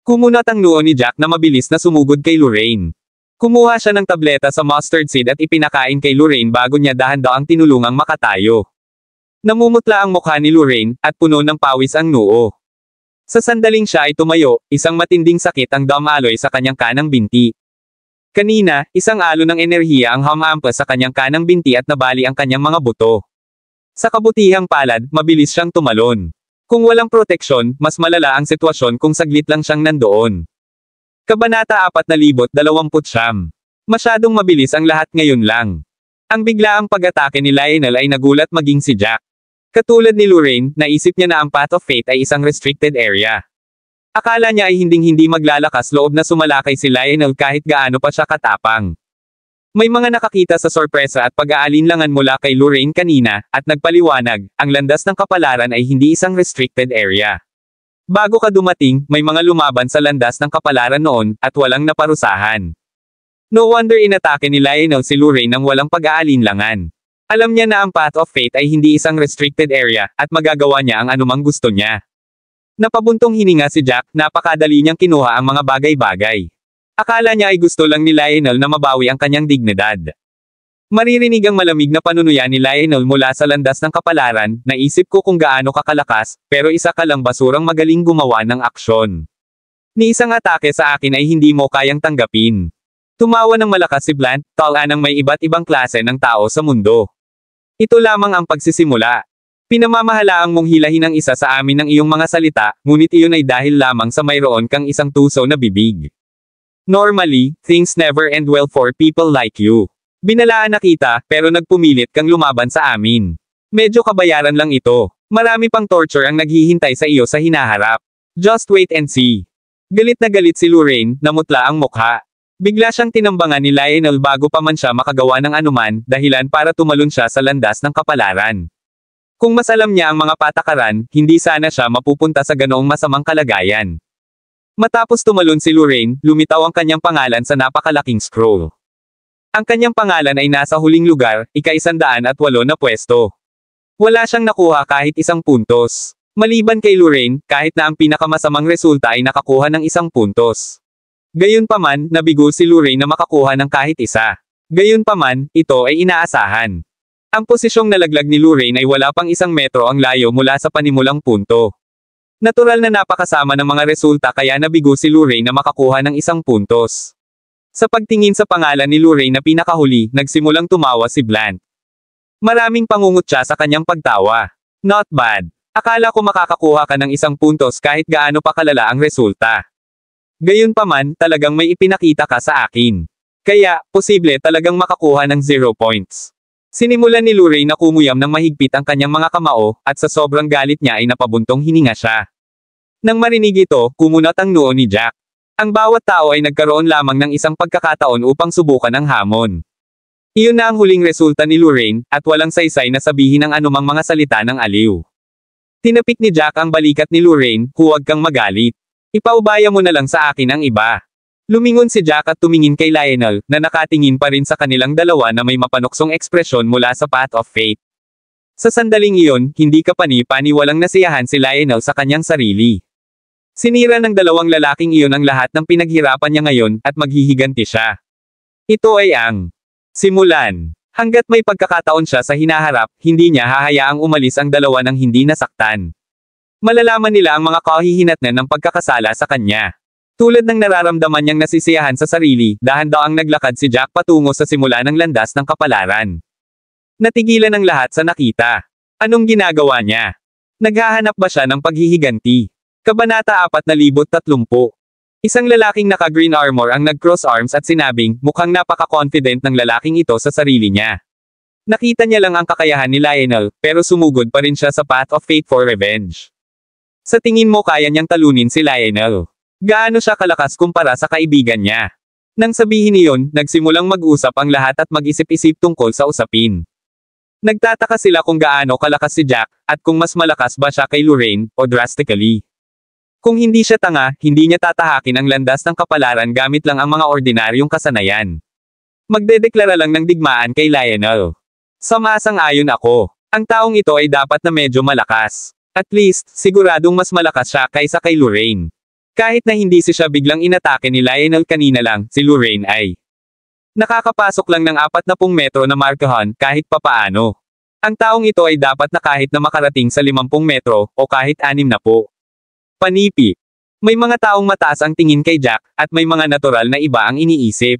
Kumunat ang noo ni Jack na mabilis na sumugod kay Lorraine. Kumuha siya ng tableta sa mustard seed at ipinakain kay Lorraine bago niya dahan-daang tinulungang makatayo. Namumutla ang mukha ni Lorraine, at puno ng pawis ang noo. Sa sandaling siya ay tumayo, isang matinding sakit ang dumaloy sa kanyang kanang binti. Kanina, isang alon ng enerhiya ang humampas sa kanyang kanang binti at nabali ang kanyang mga buto. Sa kabutihang palad, mabilis siyang tumalon. Kung walang proteksyon, mas malala ang sitwasyon kung saglit lang siyang nandoon. Kabanata 4029. Masyadong mabilis ang lahat ngayon lang. Ang biglaang pag-atake ni Lionel ay nagulat maging si Jack. Katulad ni Lorraine, naisip niya na ang Path of Fate ay isang restricted area. Akala niya ay hinding-hindi maglalakas loob na sumalakay si Lionel kahit gaano pa siya katapang. May mga nakakita sa sorpresa at pag-aalinlangan mula kay Lorraine kanina, at nagpaliwanag, ang landas ng kapalaran ay hindi isang restricted area. Bago ka dumating, may mga lumaban sa landas ng kapalaran noon, at walang naparusahan. No wonder inatake ni Lionel si Lorraine nang walang pag-aalinlangan. Alam niya na ang Path of Fate ay hindi isang restricted area, at magagawa niya ang anumang gusto niya. Napabuntong hininga si Jack, napakadali niyang kinuha ang mga bagay-bagay. Akala niya ay gusto lang ni Lionel na mabawi ang kanyang dignidad. Maririnig ang malamig na panunuya ni Lionel mula sa landas ng kapalaran, naisip ko kung gaano kakalakas, pero isa ka lang basurang magaling gumawa ng aksyon. Ni isang atake sa akin ay hindi mo kayang tanggapin. Tumawa ng malakas si Blunt, tala ng may iba't ibang klase ng tao sa mundo. Ito lamang ang pagsisimula. Pinamamahalaang mong hilahin ang isa sa amin ng iyong mga salita, ngunit iyon ay dahil lamang sa mayroon kang isang tuso na bibig. Normally, things never end well for people like you. Binalaan na kita, pero nagpumilit kang lumaban sa amin. Medyo kabayaran lang ito. Marami pang torture ang naghihintay sa iyo sa hinaharap. Just wait and see. Galit na galit si Lorraine, namutla ang mukha. Bigla siyang tinambangan ni Lionel bago pa man siya makagawa ng anuman, dahilan para tumalon siya sa landas ng kapalaran. Kung mas alam niya ang mga patakaran, hindi sana siya mapupunta sa ganoong masamang kalagayan. Matapos tumalon si Lorraine, lumitaw ang kanyang pangalan sa napakalaking scroll. Ang kanyang pangalan ay nasa huling lugar, ika-108 na pwesto. Wala siyang nakuha kahit isang puntos. Maliban kay Lorraine, kahit na ang pinakamasamang resulta ay nakakuha ng 1 puntos. Gayunpaman, nabigo si Lorraine na makakuha ng kahit isa. Gayunpaman, ito ay inaasahan. Ang posisyong nalaglag ni Lorraine ay wala pang 1 metro ang layo mula sa panimulang punto. Natural na napakasama ng mga resulta kaya nabigo si Lorraine na makakuha ng 1 puntos. Sa pagtingin sa pangalan ni Lorraine na pinakahuli, nagsimulang tumawa si Blunt. Maraming pangungutya sa kanyang pagtawa. Not bad. Akala ko makakakuha ka ng 1 puntos kahit gaano pa kalala ang resulta. Gayunpaman, talagang may ipinakita ka sa akin. Kaya, posible talagang makakuha ng 0 points. Sinimulan ni Lorraine na kumuyam ng mahigpit ang kanyang mga kamao, at sa sobrang galit niya ay napabuntong hininga siya. Nang marinig ito, kumunat ang noo ni Jack. Ang bawat tao ay nagkaroon lamang ng isang pagkakataon upang subukan ang hamon. Iyon na ang huling resulta ni Lorraine, at walang saysay na sabihin ang anumang mga salita ng aliw. Tinapik ni Jack ang balikat ni Lorraine, huwag kang magalit. Ipaubaya mo na lang sa akin ang iba. Lumingon si Jack at tumingin kay Lionel, na nakatingin pa rin sa kanilang dalawa na may mapanuksong ekspresyon mula sa Path of Fate. Sa sandaling iyon, hindi kapani-pani walang nasiyahan si Lionel sa kanyang sarili. Sinira ng dalawang lalaking iyon ang lahat ng pinaghirapan niya ngayon, at maghihiganti siya. Ito ay ang simulan. Hanggat may pagkakataon siya sa hinaharap, hindi niya hahayaang umalis ang dalawa ng hindi nasaktan. Malalaman nila ang mga kahihinatnan ng pagkakasala sa kanya. Tulad ng nararamdaman niyang nasisiyahan sa sarili, dahan-daang naglakad si Jack patungo sa simula ng landas ng kapalaran. Natigilan ang lahat sa nakita. Anong ginagawa niya? Naghahanap ba siya ng paghihiganti? Kabanata 4030. Isang lalaking naka-green armor ang nag-cross arms at sinabing, mukhang napaka-confident ng lalaking ito sa sarili niya. Nakita niya lang ang kakayahan ni Lionel, pero sumugod pa rin siya sa Path of Fate for revenge. Sa tingin mo kaya niyang talunin si Lionel? Gaano siya kalakas kumpara sa kaibigan niya? Nang sabihin niyon, nagsimulang mag-usap ang lahat at mag-isip-isip tungkol sa usapin. Nagtataka sila kung gaano kalakas si Jack, at kung mas malakas ba siya kay Lorraine, o drastically. Kung hindi siya tanga, hindi niya tatahakin ang landas ng kapalaran gamit lang ang mga ordinaryong kasanayan. Magdedeklara lang ng digmaan kay Lionel. Sumasang-ayon ako. Ang taong ito ay dapat na medyo malakas. At least, siguradong mas malakas siya kaysa kay Lorraine. Kahit na hindi siya biglang inatake ni Lionel kanina lang, si Lorraine ay nakakapasok lang ng 40 metro na markahan kahit papaano. Ang taong ito ay dapat na kahit na makarating sa 50 metro, o kahit 60. Panipi. May mga taong mataas ang tingin kay Jack, at may mga natural na iba ang iniisip.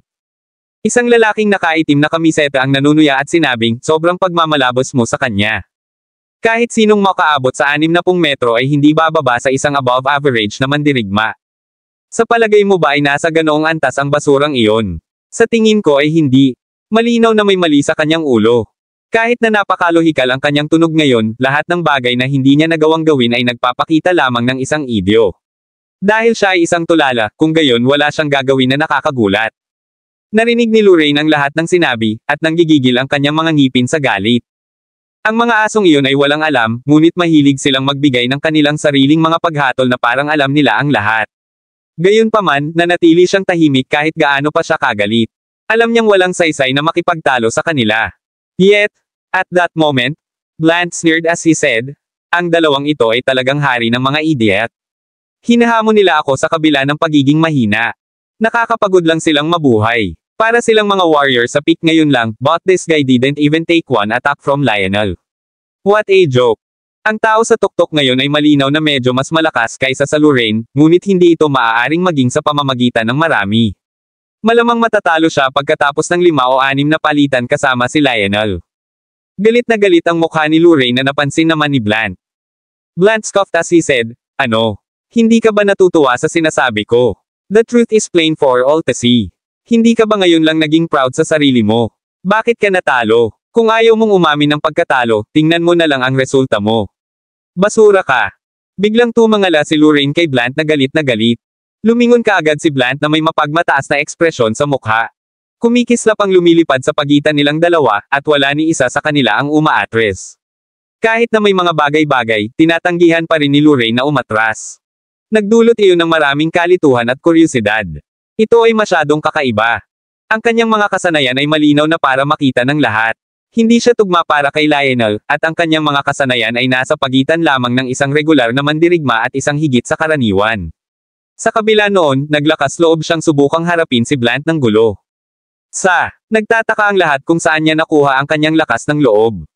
Isang lalaking nakaitim na kamiseta ang nanunuya at sinabing, sobrang pagmamalabos mo sa kanya. Kahit sinong makaabot sa 60 metro ay hindi bababa sa isang above average na mandirigma. Sa palagay mo ba ay nasa ganoong antas ang basurang iyon? Sa tingin ko ay hindi. Malinaw na may mali sa kanyang ulo. Kahit na napakalohikal ang kanyang tunog ngayon, lahat ng bagay na hindi niya nagawang gawin ay nagpapakita lamang ng isang idyo. Dahil siya ay isang tulala, kung gayon wala siyang gagawin na nakakagulat. Narinig ni Lorraine ang lahat ng sinabi, at nanggigigil ang kanyang mga ngipin sa galit. Ang mga asong iyon ay walang alam, ngunit mahilig silang magbigay ng kanilang sariling mga paghatol na parang alam nila ang lahat. Gayunpaman, nanatili siyang tahimik kahit gaano pa siya kagalit. Alam niyang walang saysay na makipagtalo sa kanila. Yet, at that moment, Blunt sneered as he said, ang dalawang ito ay talagang hari ng mga idiot. Hinahamon nila ako sa kabila ng pagiging mahina. Nakakapagod lang silang mabuhay. Para silang mga warrior sa peak ngayon lang, but this guy didn't even take one attack from Lionel. What a joke. Ang tao sa tuktok ngayon ay malinaw na medyo mas malakas kaysa sa Lorraine, ngunit hindi ito maaaring maging sa pamamagitan ng marami. Malamang matatalo siya pagkatapos ng 5 o 6 na palitan kasama si Lionel. Galit na galit ang mukha ni Lorraine na napansin naman ni Blunt. Blunt scoffed as he said, ano? Hindi ka ba natutuwa sa sinasabi ko? The truth is plain for all to see. Hindi ka ba ngayon lang naging proud sa sarili mo? Bakit ka natalo? Kung ayaw mong umamin ng pagkatalo, tingnan mo na lang ang resulta mo. Basura ka. Biglang tumangala si Lorraine kay Blunt na galit na galit. Lumingon kaagad si Blunt na may mapagmataas na ekspresyon sa mukha. Kumikislap ang lumilipad sa pagitan nilang dalawa, at wala ni isa sa kanila ang umaatres. Kahit na may mga bagay-bagay, tinatanggihan pa rin ni Lorraine na umatras. Nagdulot iyon ng maraming kalituhan at kuryosidad. Ito ay masyadong kakaiba. Ang kanyang mga kasanayan ay malinaw na para makita ng lahat. Hindi siya tugma para kay Lionel, at ang kanyang mga kasanayan ay nasa pagitan lamang ng isang regular na mandirigma at isang higit sa karaniwan. Sa kabila noon, naglakas loob siyang subukang harapin si Blunt ng gulo. Nagtataka ang lahat kung saan niya nakuha ang kanyang lakas ng loob.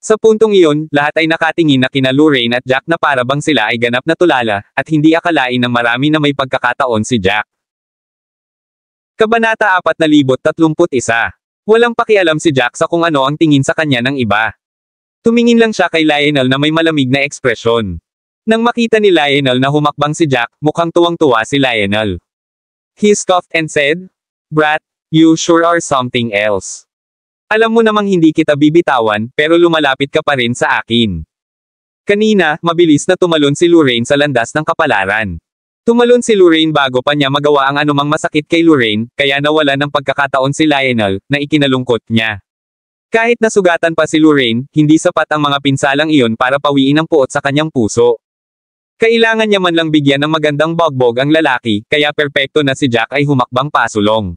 Sa puntong iyon, lahat ay nakatingin na kina Lorraine at Jack na para bang sila ay ganap na tulala, at hindi akalain ng marami na may pagkakataon si Jack. Kabanata 4031. Walang pakialam si Jack sa kung ano ang tingin sa kanya ng iba. Tumingin lang siya kay Lionel na may malamig na ekspresyon. Nang makita ni Lionel na humakbang si Jack, mukhang tuwang-tuwa si Lionel. He scoffed and said, "Brat, you sure are something else. Alam mo namang hindi kita bibitawan, pero lumalapit ka pa rin sa akin." Kanina, mabilis na tumalon si Lorraine sa landas ng kapalaran. Tumalon si Lorraine bago pa niya magawa ang anumang masakit kay Lorraine, kaya nawala ng pagkakataon si Lionel, na ikinalungkot niya. Kahit nasugatan pa si Lorraine, hindi sapat ang mga pinsalang iyon para pawiin ang puot sa kanyang puso. Kailangan niya man lang bigyan ng magandang bogbog ang lalaki, kaya perpekto na si Jack ay humakbang pasulong.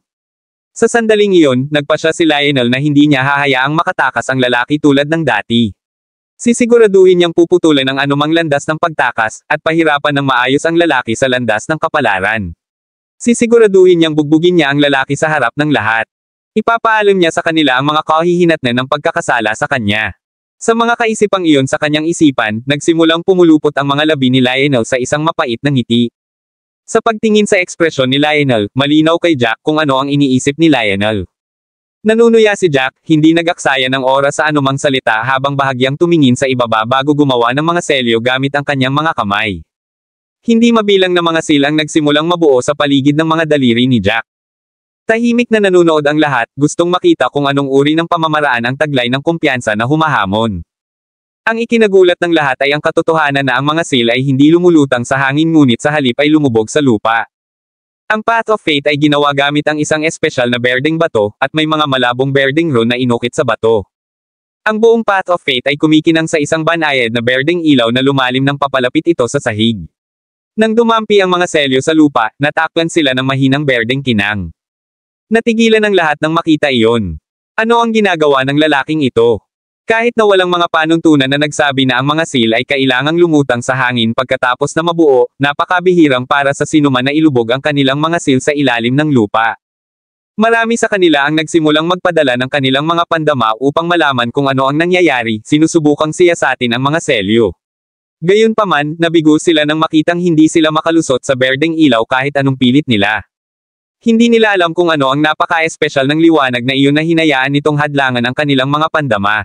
Sa sandaling iyon, nagpasya si Lionel na hindi niya hahayaang makatakas ang lalaki tulad ng dati. Sisiguraduhin niyang puputulan ang anumang landas ng pagtakas, at pahirapan ng maayos ang lalaki sa landas ng kapalaran. Sisiguraduhin niyang bugbugin niya ang lalaki sa harap ng lahat. Ipapaalam niya sa kanila ang mga kahihinatnan ng pagkakasala sa kanya. Sa mga kaisipang iyon sa kanyang isipan, nagsimulang pumulupot ang mga labi ni Lionel sa isang mapait na ngiti. Sa pagtingin sa ekspresyon ni Lionel, malinaw kay Jack kung ano ang iniisip ni Lionel. Nanunuya si Jack, hindi nag-aksaya ng oras sa anumang salita habang bahagyang tumingin sa ibaba bago gumawa ng mga selyo gamit ang kanyang mga kamay. Hindi mabilang na mga silang nagsimulang mabuo sa paligid ng mga daliri ni Jack. Tahimik na nanunood ang lahat, gustong makita kung anong uri ng pamamaraan ang taglay ng kumpiyansa na humahamon. Ang ikinagulat ng lahat ay ang katotohanan na ang mga seal ay hindi lumulutang sa hangin ngunit sa halip ay lumubog sa lupa. Ang Path of Fate ay ginawa gamit ang isang espesyal na berdeng bato, at may mga malabong berdeng rune na inukit sa bato. Ang buong Path of Fate ay kumikinang sa isang banayad na berdeng ilaw na lumalim ng papalapit ito sa sahig. Nang dumampi ang mga selyo sa lupa, natakpan sila ng mahinang berdeng kinang. Natigilan ang lahat nang makita iyon. Ano ang ginagawa ng lalaking ito? Kahit na walang mga panuntunan na nagsabi na ang mga seal ay kailangang lumutang sa hangin pagkatapos na mabuo, napakabihirang para sa sinuman na ilubog ang kanilang mga seal sa ilalim ng lupa. Marami sa kanila ang nagsimulang magpadala ng kanilang mga pandama upang malaman kung ano ang nangyayari, sinusubukang siyasatin ang mga selyo. Gayunpaman, nabigo sila nang makitang hindi sila makalusot sa berdeng ilaw kahit anong pilit nila. Hindi nila alam kung ano ang napaka-espesyal ng liwanag na iyon na hinayaan nitong hadlangan ang kanilang mga pandama.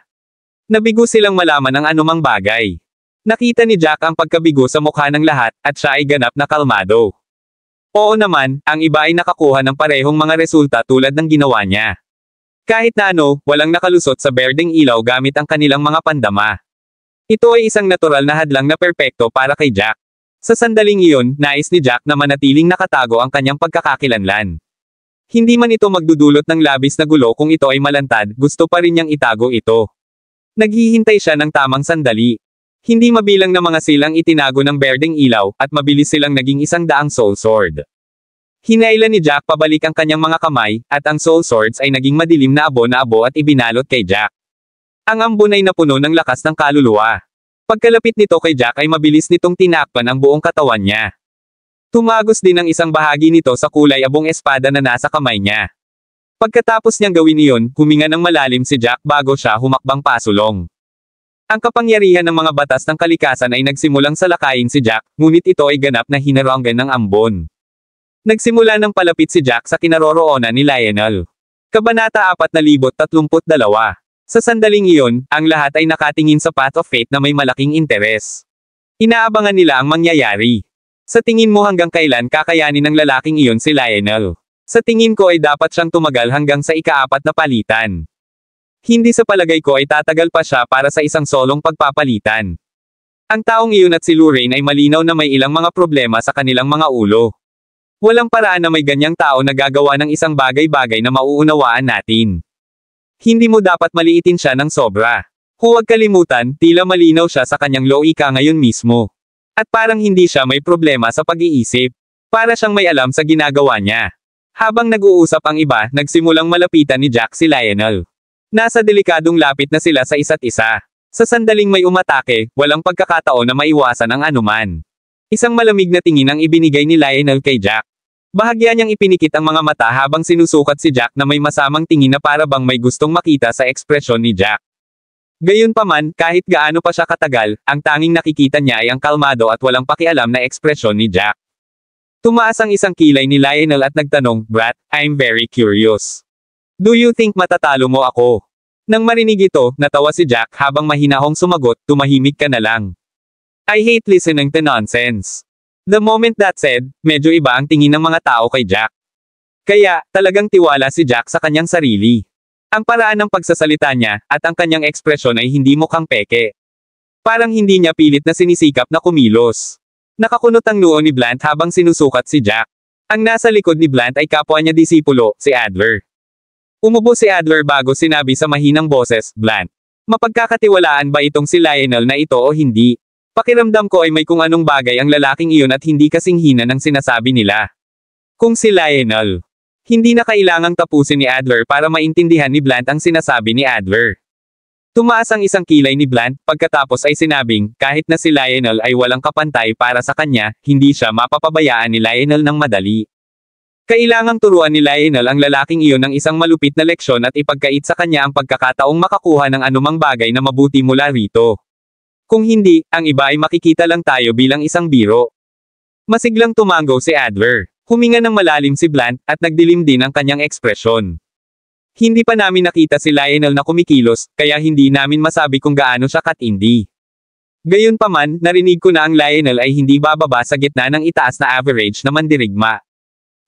Nabigo silang malaman ang anumang bagay. Nakita ni Jack ang pagkabigo sa mukha ng lahat, at siya ay ganap na kalmado. Oo naman, ang iba ay nakakuha ng parehong mga resulta tulad ng ginawa niya. Kahit na ano, walang nakalusot sa berdeng ilaw gamit ang kanilang mga pandama. Ito ay isang natural na hadlang na perpekto para kay Jack. Sa sandaling iyon, nais ni Jack na manatiling nakatago ang kanyang pagkakakilanlan. Hindi man ito magdudulot ng labis na gulo kung ito ay malantad, gusto pa rin niyang itago ito. Naghihintay siya ng tamang sandali. Hindi mabilang na mga silang itinago ng berdeng ilaw, at mabilis silang naging 100 soul sword. Hinailan ni Jack pabalik ang kanyang mga kamay, at ang soul swords ay naging madilim na abo at ibinalot kay Jack. Ang ambon ay napuno ng lakas ng kaluluwa. Pagkalapit nito kay Jack ay mabilis nitong tinakpan ang buong katawan niya. Tumagos din ang isang bahagi nito sa kulay abong espada na nasa kamay niya. Pagkatapos niyang gawin iyon, huminga ng malalim si Jack bago siya humakbang pasulong. Ang kapangyarihan ng mga batas ng kalikasan ay nagsimulang salakayin si Jack, ngunit ito ay ganap na hinarangan ng ambon. Nagsimula ng palapit si Jack sa kinaroroonan ni Lionel. Kabanata 4032. Sa sandaling iyon, ang lahat ay nakatingin sa Path of Fate na may malaking interes. Inaabangan nila ang mangyayari. Sa tingin mo hanggang kailan kakayanin ng lalaking iyon si Lionel? Sa tingin ko ay dapat siyang tumagal hanggang sa ika-4 na palitan. Hindi sa palagay ko ay tatagal pa siya para sa isang solong pagpapalitan. Ang taong iyon at si Lorraine ay malinaw na may ilang mga problema sa kanilang mga ulo. Walang paraan na may ganyang tao na gagawa ng isang bagay-bagay na mauunawaan natin. Hindi mo dapat maliitin siya ng sobra. Huwag kalimutan, tila malinaw siya sa kanyang loika ngayon mismo. At parang hindi siya may problema sa pag-iisip. Para siyang may alam sa ginagawa niya. Habang nag-uusap ang iba, nagsimulang malapitan ni Jack si Lionel. Nasa delikadong lapit na sila sa isa't isa. Sa sandaling may umatake, walang pagkakataon na maiwasan ang anuman. Isang malamig na tingin ang ibinigay ni Lionel kay Jack. Bahagya niyang ipinikit ang mga mata habang sinusukat si Jack na may masamang tingin na para bang may gustong makita sa ekspresyon ni Jack. Gayunpaman, kahit gaano pa siya katagal, ang tanging nakikita niya ay ang kalmado at walang pakialam na ekspresyon ni Jack. Tumaas ang isang kilay ni Lionel at nagtanong, "Brat, I'm very curious. Do you think matatalo mo ako?" Nang marinig ito, natawa si Jack habang mahinahong sumagot, "Tumahimik ka na lang. I hate listening to nonsense." The moment that said, medyo iba ang tingin ng mga tao kay Jack. Kaya, talagang tiwala si Jack sa kanyang sarili. Ang paraan ng pagsasalita niya, at ang kanyang ekspresyon ay hindi mukhang peke. Parang hindi niya pilit na sinisikap na kumilos. Nakakunot ang noo ni Blant habang sinusukat si Jack. Ang nasa likod ni Blant ay kapwa niya disipulo, si Adler. Umubo si Adler bago sinabi sa mahinang boses, "Blant, mapagkakatiwalaan ba itong si Lionel na ito o hindi? Pakiramdam ko ay may kung anong bagay ang lalaking iyon at hindi kasing hina ng sinasabi nila." Kung si Lionel. Hindi na kailangang tapusin ni Adler para maintindihan ni Blant ang sinasabi ni Adler. Tumaas ang isang kilay ni Blant, pagkatapos ay sinabing, kahit na si Lionel ay walang kapantay para sa kanya, hindi siya mapapabayaan ni Lionel ng madali. Kailangang turuan ni Lionel ang lalaking iyon ng isang malupit na leksyon at ipagkait sa kanya ang pagkakataong makakuha ng anumang bagay na mabuti mula rito. Kung hindi, ang iba ay makikita lang tayo bilang isang biro. Masiglang tumango si Adler. Huminga ng malalim si Blant, at nagdilim din ang kanyang ekspresyon. Hindi pa namin nakita si Lionel na kumikilos, kaya hindi namin masabi kung gaano siya katindi. Gayunpaman, narinig ko na ang Lionel ay hindi bababa sa gitna ng itaas na average na mandirigma.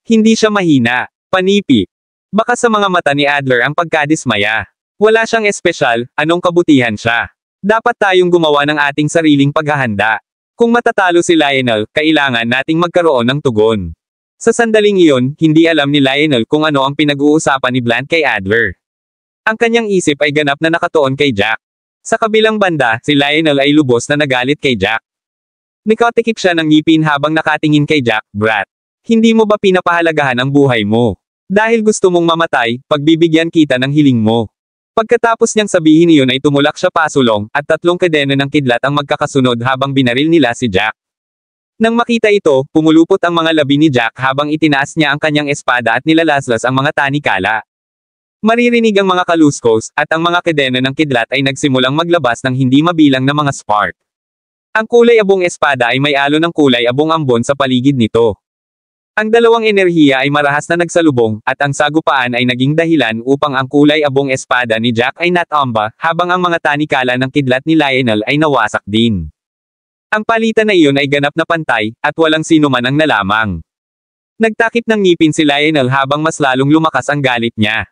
Hindi siya mahina, panipi. Baka sa mga mata ni Adler ang pagkadismaya. Wala siyang espesyal, anong kabutihan siya. Dapat tayong gumawa ng ating sariling paghahanda. Kung matatalo si Lionel, kailangan nating magkaroon ng tugon. Sa sandaling iyon, hindi alam ni Lionel kung ano ang pinag-uusapan ni Blant kay Adler. Ang kanyang isip ay ganap na nakatuon kay Jack. Sa kabilang banda, si Lionel ay lubos na nagalit kay Jack. Nakatikip siya ng ngipin habang nakatingin kay Jack. Brat, hindi mo ba pinapahalagahan ang buhay mo? Dahil gusto mong mamatay, pagbibigyan kita ng hiling mo. Pagkatapos niyang sabihin iyon ay tumulak siya pasulong, at 3 kadena ng kidlat ang magkakasunod habang binaril nila si Jack. Nang makita ito, pumulupot ang mga labi ni Jack habang itinaas niya ang kanyang espada at nilalaslas ang mga tanikala. Maririnig ang mga kaluskos, at ang mga kadena ng kidlat ay nagsimulang maglabas ng hindi mabilang na mga spark. Ang kulay abong espada ay may alo ng kulay abong ambon sa paligid nito. Ang dalawang enerhiya ay marahas na nagsalubong, at ang sagupaan ay naging dahilan upang ang kulay abong espada ni Jack ay natamba, habang ang mga tanikala ng kidlat ni Lionel ay nawasak din. Ang palitan na iyon ay ganap na pantay, at walang sino man ang nalamang. Nagtakip ng ngipin si Lionel habang mas lalong lumakas ang galit niya.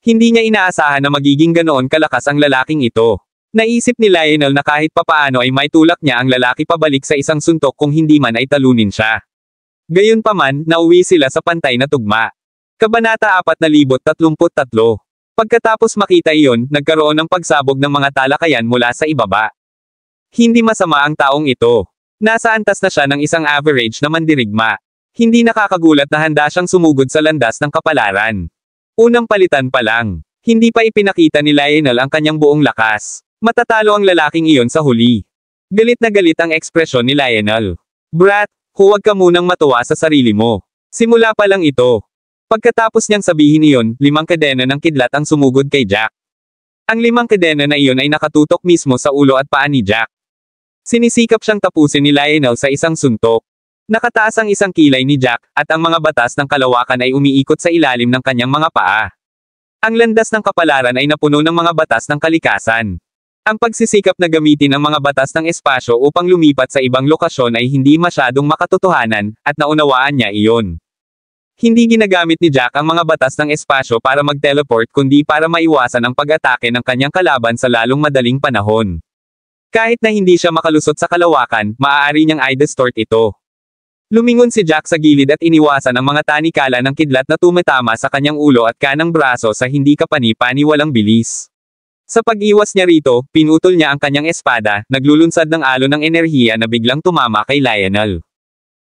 Hindi niya inaasahan na magiging ganoon kalakas ang lalaking ito. Naisip ni Lionel na kahit papaano ay may tulak niya ang lalaki pabalik sa isang suntok kung hindi man ay talunin siya. Gayunpaman, nauwi sila sa pantay na tugma. Kabanata 4033. Pagkatapos makita iyon, nagkaroon ng pagsabog ng mga talakayan mula sa ibaba. Hindi masama ang taong ito. Nasa antas na siya ng isang average na mandirigma. Hindi nakakagulat na handa siyang sumugod sa landas ng kapalaran. Unang palitan pa lang. Hindi pa ipinakita ni Lionel ang kanyang buong lakas. Matatalo ang lalaking iyon sa huli. Galit na galit ang ekspresyon ni Lionel. Brat, huwag ka munang matuwa sa sarili mo. Simula pa lang ito. Pagkatapos niyang sabihin iyon, 5 kadena ng kidlat ang sumugod kay Jack. Ang 5 kadena na iyon ay nakatutok mismo sa ulo at paa ni Jack. Sinisikap siyang tapusin ni Lionel sa isang suntok. Nakataas ang isang kilay ni Jack, at ang mga batas ng kalawakan ay umiikot sa ilalim ng kanyang mga paa. Ang landas ng kapalaran ay napuno ng mga batas ng kalikasan. Ang pagsisikap na gamitin ang mga batas ng espasyo upang lumipat sa ibang lokasyon ay hindi masyadong makatotohanan, at naunawaan niya iyon. Hindi ginagamit ni Jack ang mga batas ng espasyo para mag-teleport kundi para maiwasan ang pag-atake ng kanyang kalaban sa lalong madaling panahon. Kahit na hindi siya makalusot sa kalawakan, maaari niyang i-distort ito. Lumingon si Jack sa gilid at iniwasan ang mga tanikala ng kidlat na tumatama sa kanyang ulo at kanang braso sa hindi kapani-pani walang bilis. Sa pag-iwas niya rito, pinutol niya ang kanyang espada, naglulunsad ng alo ng enerhiya na biglang tumama kay Lionel.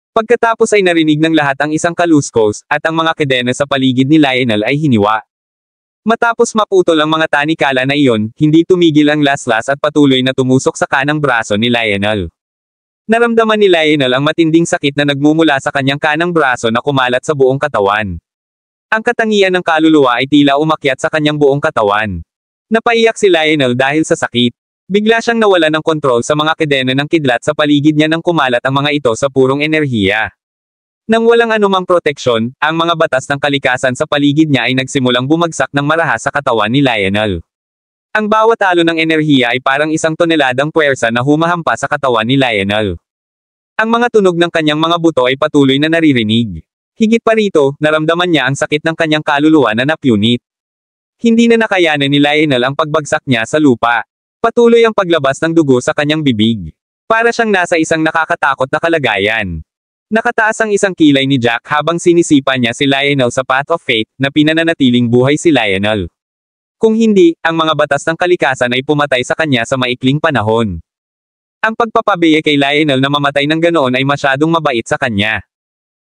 Pagkatapos ay narinig ng lahat ang isang kaluskos, at ang mga kadena sa paligid ni Lionel ay hiniwa. Matapos maputol ang mga tanikala na iyon, hindi tumigil ang laslas at patuloy na tumusok sa kanang braso ni Lionel. Naramdaman ni Lionel ang matinding sakit na nagmumula sa kanyang kanang braso na kumalat sa buong katawan. Ang katangian ng kaluluwa ay tila umakyat sa kanyang buong katawan. Napaiyak si Lionel dahil sa sakit. Bigla siyang nawala ng kontrol sa mga kadena ng kidlat sa paligid niya nang kumalat ang mga ito sa purong enerhiya. Nang walang anumang proteksyon, ang mga batas ng kalikasan sa paligid niya ay nagsimulang bumagsak ng marahas sa katawan ni Lionel. Ang bawat alo ng enerhiya ay parang 1 toneladang puwersa na humahampa sa katawan ni Lionel. Ang mga tunog ng kanyang mga buto ay patuloy na naririnig. Higit pa rito, naramdaman niya ang sakit ng kanyang kaluluwa na napunit. Hindi na nakayanan ni Lionel ang pagbagsak niya sa lupa. Patuloy ang paglabas ng dugo sa kanyang bibig. Para siyang nasa isang nakakatakot na kalagayan. Nakataas ang isang kilay ni Jack habang sinisipa niya si Lionel sa Path of Fate, na pinananatiling buhay si Lionel. Kung hindi, ang mga batas ng kalikasan ay pumatay sa kanya sa maikling panahon. Ang pagpapabiye kay Lionel na mamatay ng ganoon ay masyadong mabait sa kanya.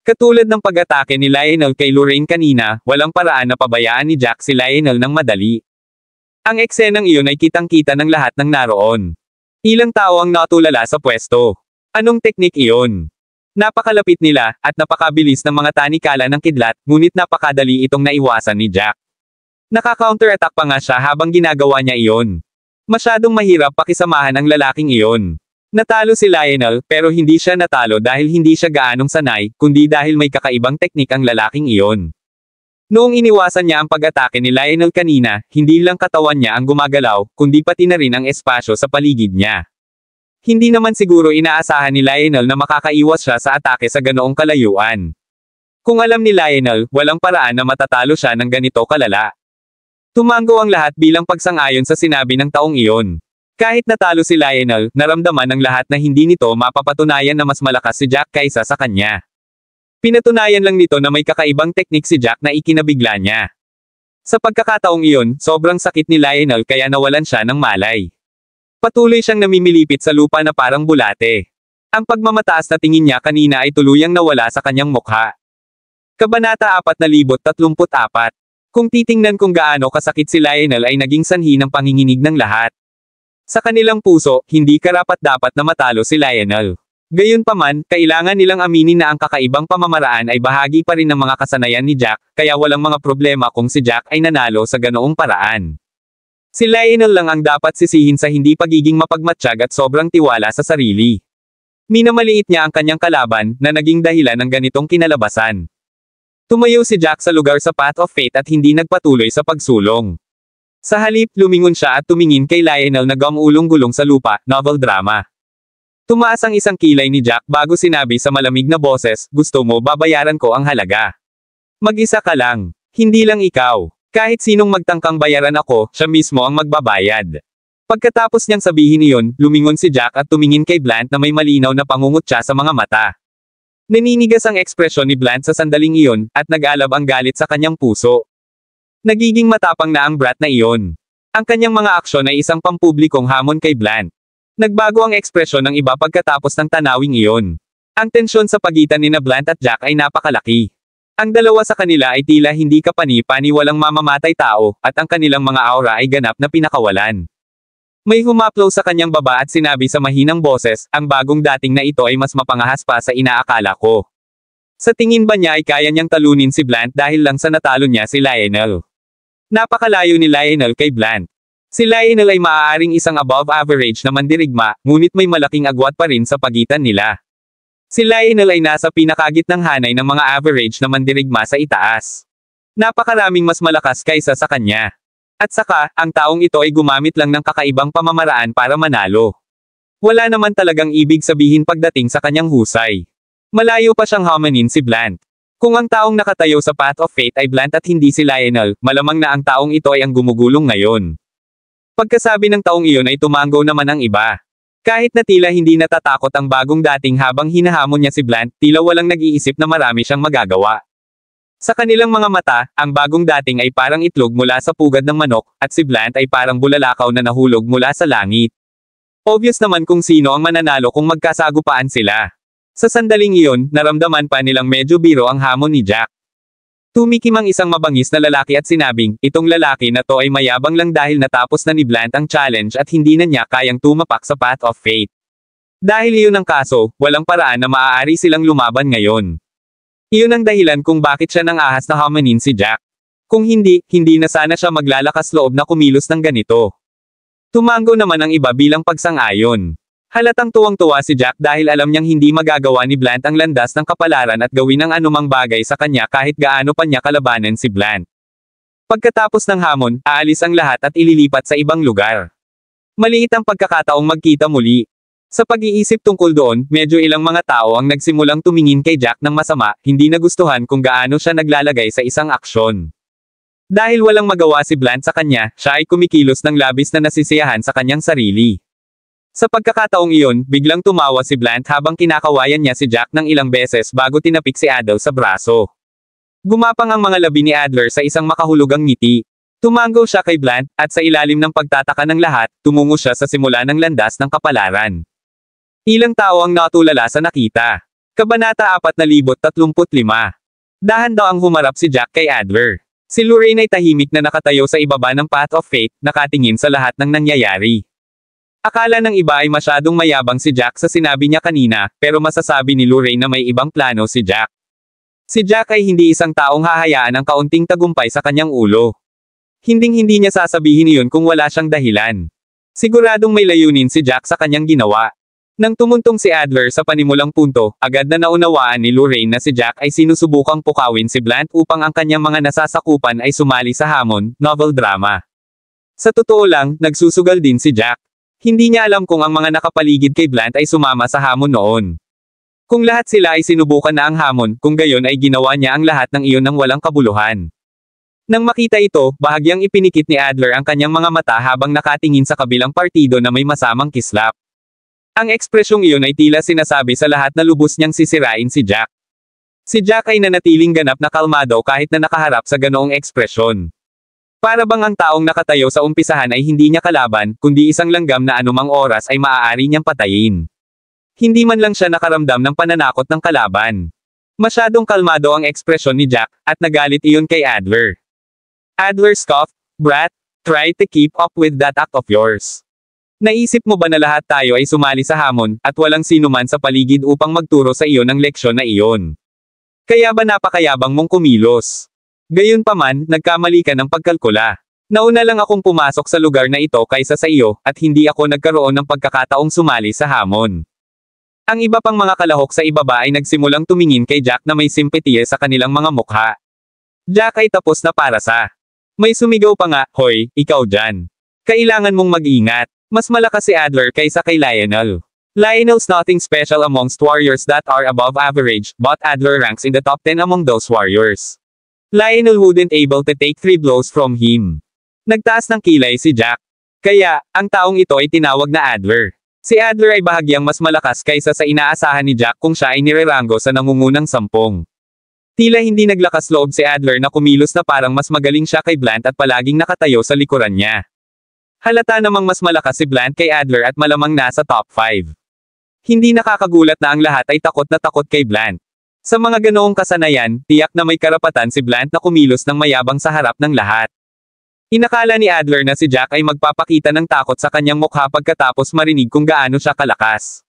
Katulad ng pag-atake ni Lionel kay Lorraine kanina, walang paraan na pabayaan ni Jack si Lionel ng madali. Ang eksenang iyon ay kitang-kita ng lahat ng naroon. Ilang tao ang natulala sa pwesto. Anong teknik iyon? Napakalapit nila, at napakabilis ng mga tanikala ng kidlat, ngunit napakadali itong naiwasan ni Jack. Naka-counter-attack pa nga siya habang ginagawa niya iyon. Masyadong mahirap pakisamahan ang lalaking iyon. Natalo si Lionel, pero hindi siya natalo dahil hindi siya gaanong sanay, kundi dahil may kakaibang teknik ang lalaking iyon. Noong iniwasan niya ang pag-atake ni Lionel kanina, hindi lang katawan niya ang gumagalaw, kundi pati na rin ang espasyo sa paligid niya. Hindi naman siguro inaasahan ni Lionel na makakaiwas siya sa atake sa ganoong kalayuan. Kung alam ni Lionel, walang paraan na matatalo siya ng ganito kalala. Tumango ang lahat bilang pagsang-ayon sa sinabi ng taong iyon. Kahit natalo si Lionel, naramdaman ng lahat na hindi nito mapapatunayan na mas malakas si Jack kaysa sa kanya. Pinatunayan lang nito na may kakaibang teknik si Jack na ikinabigla niya. Sa pagkakataong iyon, sobrang sakit ni Lionel kaya nawalan siya ng malay. Patuloy siyang namimilipit sa lupa na parang bulate. Ang pagmamataas na tingin niya kanina ay tuluyang nawala sa kanyang mukha. Kabanata 4034. Kung titingnan kung gaano kasakit si Lionel ay naging sanhi ng panginginig ng lahat. Sa kanilang puso, hindi karapat-dapat na matalo si Lionel. Gayunpaman, kailangan nilang aminin na ang kakaibang pamamaraan ay bahagi pa rin ng mga kasanayan ni Jack, kaya walang mga problema kung si Jack ay nanalo sa ganoong paraan. Si Lionel lang ang dapat sisihin sa hindi pagiging mapagmatsyag at sobrang tiwala sa sarili. Minamaliit niya ang kanyang kalaban, na naging dahilan ng ganitong kinalabasan. Tumayo si Jack sa lugar sa Path of Fate at hindi nagpatuloy sa pagsulong. Sa halip, lumingon siya at tumingin kay Lionel na gumulong-gulong sa lupa, novel drama. Tumaas ang isang kilay ni Jack bago sinabi sa malamig na boses, gusto mo babayaran ko ang halaga. Mag-isa ka lang. Hindi lang ikaw. Kahit sinong magtangkang bayaran ako, siya mismo ang magbabayad. Pagkatapos niyang sabihin iyon, lumingon si Jack at tumingin kay Blunt na may malinaw na pangungutya sa mga mata. Naninigas ang ekspresyon ni Blunt sa sandaling iyon, at nag-alab ang galit sa kanyang puso. Nagiging matapang na ang brat na iyon. Ang kanyang mga aksyon ay isang pampublikong hamon kay Blunt. Nagbago ang ekspresyon ng iba pagkatapos ng tanawing iyon. Ang tensyon sa pagitan ni Blunt at Jack ay napakalaki. Ang dalawa sa kanila ay tila hindi kapani-paniwalang mamamatay tao, at ang kanilang mga aura ay ganap na pinakawalan. May humaplo sa kanyang baba at sinabi sa mahinang boses, ang bagong dating na ito ay mas mapangahas pa sa inaakala ko. Sa tingin ba niya ay kaya niyang talunin si Blunt dahil lang sa natalo niya si Lionel? Napakalayo ni Lionel kay Blunt. Si Lionel ay maaaring isang above average na mandirigma, ngunit may malaking agwat pa rin sa pagitan nila. Si Lionel ay nasa pinakagitnang hanay ng mga average na mandirigma sa itaas. Napakaraming mas malakas kaysa sa kanya. At saka, ang taong ito ay gumamit lang ng kakaibang pamamaraan para manalo. Wala naman talagang ibig sabihin pagdating sa kanyang husay. Malayo pa siyang hamanin si Blunt. Kung ang taong nakatayo sa Path of Fate ay Blunt at hindi si Lionel, malamang na ang taong ito ay ang gumugulong ngayon. Pagkasabi ng taong iyon ay tumango naman ang iba. Kahit na tila hindi natatakot ang bagong dating habang hinahamon niya si Blunt, tila walang nag-iisip na marami siyang magagawa. Sa kanilang mga mata, ang bagong dating ay parang itlog mula sa pugad ng manok, at si Blunt ay parang bulalakaw na nahulog mula sa langit. Obvious naman kung sino ang mananalo kung magkasagupaan sila. Sa sandaling iyon, naramdaman pa nilang medyo biro ang hamon ni Jack. Tumikim ang isang mabangis na lalaki at sinabing, itong lalaki na to ay mayabang lang dahil natapos na ni Blunt ang challenge at hindi na niya kayang tumapak sa Path of Fate. Dahil iyon ang kaso, walang paraan na maaari silang lumaban ngayon. Iyon ang dahilan kung bakit siya nang ahas na hamanin si Jack. Kung hindi, hindi na sana siya maglalakas loob na kumilos ng ganito. Tumango naman ang iba bilang pagsang-ayon. Halatang tuwang-tuwa si Jack dahil alam niyang hindi magagawa ni Blunt ang landas ng kapalaran at gawin ang anumang bagay sa kanya kahit gaano pa niya kalabanan si Blunt. Pagkatapos ng hamon, aalis ang lahat at ililipat sa ibang lugar. Maliit ang pagkakataong magkita muli. Sa pag-iisip tungkol doon, medyo ilang mga tao ang nagsimulang tumingin kay Jack ng masama, hindi nagustuhan kung gaano siya naglalagay sa isang aksyon. Dahil walang magawa si Blunt sa kanya, siya ay kumikilos ng labis na nasisiyahan sa kanyang sarili. Sa pagkakataong iyon, biglang tumawa si Blunt habang kinakawayan niya si Jack ng ilang beses bago tinapik si Adel sa braso. Gumapang ang mga labi ni Adler sa isang makahulugang ngiti. Tumango siya kay Blunt, at sa ilalim ng pagtataka ng lahat, tumungo siya sa simula ng landas ng kapalaran. Ilang tao ang natulala sa nakita. Kabanata 4035. Dahan daw ang humarap si Jack kay Adler. Si Lorraine ay tahimik na nakatayo sa ibaba ng Path of Fate, nakatingin sa lahat ng nangyayari. Akala ng iba ay masyadong mayabang si Jack sa sinabi niya kanina, pero masasabi ni Lorraine na may ibang plano si Jack. Si Jack ay hindi isang taong hahayaan ang kaunting tagumpay sa kanyang ulo. Hinding-hindi niya sasabihin iyon kung wala siyang dahilan. Siguradong may layunin si Jack sa kanyang ginawa. Nang tumuntong si Adler sa panimulang punto, agad na naunawaan ni Lorraine na si Jack ay sinusubukang pukawin si Blunt upang ang kanyang mga nasasakupan ay sumali sa hamon, novel drama. Sa totoo lang, nagsusugal din si Jack. Hindi niya alam kung ang mga nakapaligid kay Blunt ay sumama sa hamon noon. Kung lahat sila ay sinubukan na ang hamon, kung gayon ay ginawa niya ang lahat ng iyon ng walang kabuluhan. Nang makita ito, bahagyang ipinikit ni Adler ang kanyang mga mata habang nakatingin sa kabilang partido na may masamang kislap. Ang ekspresyong iyon ay tila sinasabi sa lahat na lubos niyang sisirain si Jack. Si Jack ay nanatiling ganap na kalmado kahit na nakaharap sa ganoong ekspresyon. Para bang ang taong nakatayo sa umpisahan ay hindi niya kalaban, kundi isang langgam na anumang oras ay maaari niyang patayin. Hindi man lang siya nakaramdam ng pananakot ng kalaban. Masyadong kalmado ang ekspresyon ni Jack, at nagalit iyon kay Adler. Adler scoffed, "Brat, try to keep up with that act of yours. Naisip mo ba na lahat tayo ay sumali sa hamon, at walang sino man sa paligid upang magturo sa iyo ng leksyon na iyon? Kaya ba napakayabang mong kumilos? Gayunpaman, nagkamali ka ng pagkalkula. Nauna lang akong pumasok sa lugar na ito kaysa sa iyo, at hindi ako nagkaroon ng pagkakataong sumali sa hamon." Ang iba pang mga kalahok sa ibaba ay nagsimulang tumingin kay Jack na may simpatiya sa kanilang mga mukha. Jack ay tapos na para sa. May sumigaw pa nga, "Hoy, ikaw dyan. Kailangan mong mag-ingat. Mas malakas si Adler kaysa kay Lionel. Lionel's nothing special amongst warriors that are above average, but Adler ranks in the top 10 among those warriors. Lionel wouldn't able to take 3 blows from him." Nagtaas ng kilay si Jack. Kaya, ang taong ito ay tinawag na Adler. Si Adler ay bahagyang mas malakas kaysa sa inaasahan ni Jack kung siya ay nirerango sa nangungunang 10. Tila hindi naglakas loob si Adler na kumilos na parang mas magaling siya kay Blunt at palaging nakatayo sa likuran niya. Halata namang mas malakas si Blunt kay Adler at malamang nasa top 5. Hindi nakakagulat na ang lahat ay takot na takot kay Blunt. Sa mga ganoong kasanayan, tiyak na may karapatan si Blunt na kumilos ng mayabang sa harap ng lahat. Inakala ni Adler na si Jack ay magpapakita ng takot sa kanyang mukha pagkatapos marinig kung gaano siya kalakas.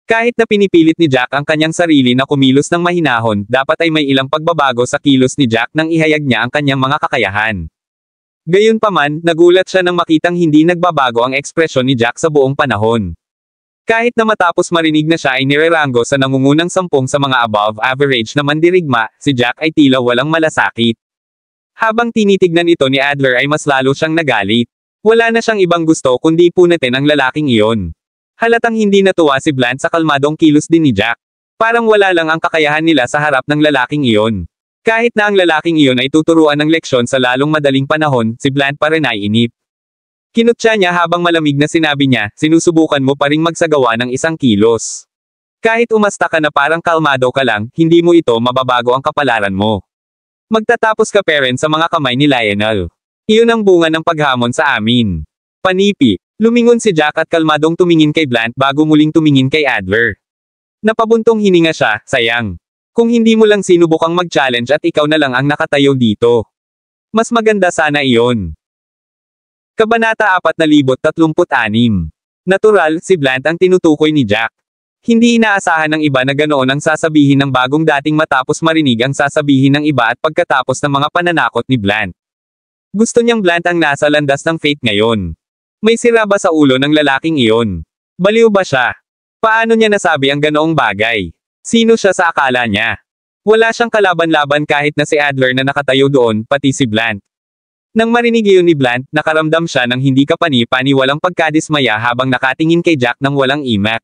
Kahit na pinipilit ni Jack ang kanyang sarili na kumilos ng mahinahon, dapat ay may ilang pagbabago sa kilos ni Jack nang ihayag niya ang kanyang mga kakayahan. Gayunpaman, nagulat siya nang makitang hindi nagbabago ang ekspresyon ni Jack sa buong panahon. Kahit na matapos marinig na siya ay nirerango sa nangungunang 10 sa mga above average na mandirigma, si Jack ay tila walang malasakit. Habang tinitignan ito ni Adler ay mas lalo siyang nagalit. Wala na siyang ibang gusto kundi punatin ang lalaking iyon. Halatang hindi natuwa si Blunt sa kalmadong kilos din ni Jack. Parang wala lang ang kakayahan nila sa harap ng lalaking iyon. Kahit na ang lalaking iyon ay tuturuan ng leksyon sa lalong madaling panahon, si Blunt pa rin ay inip. Kinutya niya habang malamig na sinabi niya, "Sinusubukan mo pa ring magsagawa ng isang kilos. Kahit umasta ka na parang kalmado ka lang, hindi mo ito mababago ang kapalaran mo. Magtatapos ka pa rin sa mga kamay ni Lionel. Iyon ang bunga ng paghamon sa amin." Panipi. Lumingon si Jack at kalmadong tumingin kay Blunt bago muling tumingin kay Adler. Napabuntong hininga siya, "Sayang. Kung hindi mo lang sinubukang mag-challenge at ikaw na lang ang nakatayo dito. Mas maganda sana iyon." Kabanata 4036. Natural, si Blunt ang tinutukoy ni Jack. Hindi inaasahan ng iba na ganoon ang sasabihin ng bagong dating matapos marinig ang sasabihin ng iba at pagkatapos ng mga pananakot ni Blunt. Gusto niyang Blunt ang nasa landas ng fate ngayon. May sira ba sa ulo ng lalaking iyon? Baliw ba siya? Paano niya nasabi ang ganoong bagay? Sino siya sa akala niya? Wala siyang kalaban-laban kahit na si Adler na nakatayo doon, pati si Blunt. Nang marinig iyon ni Blunt, nakaramdam siya ng hindi kapani-paniwalang pagkadismaya habang nakatingin kay Jack ng walang imak.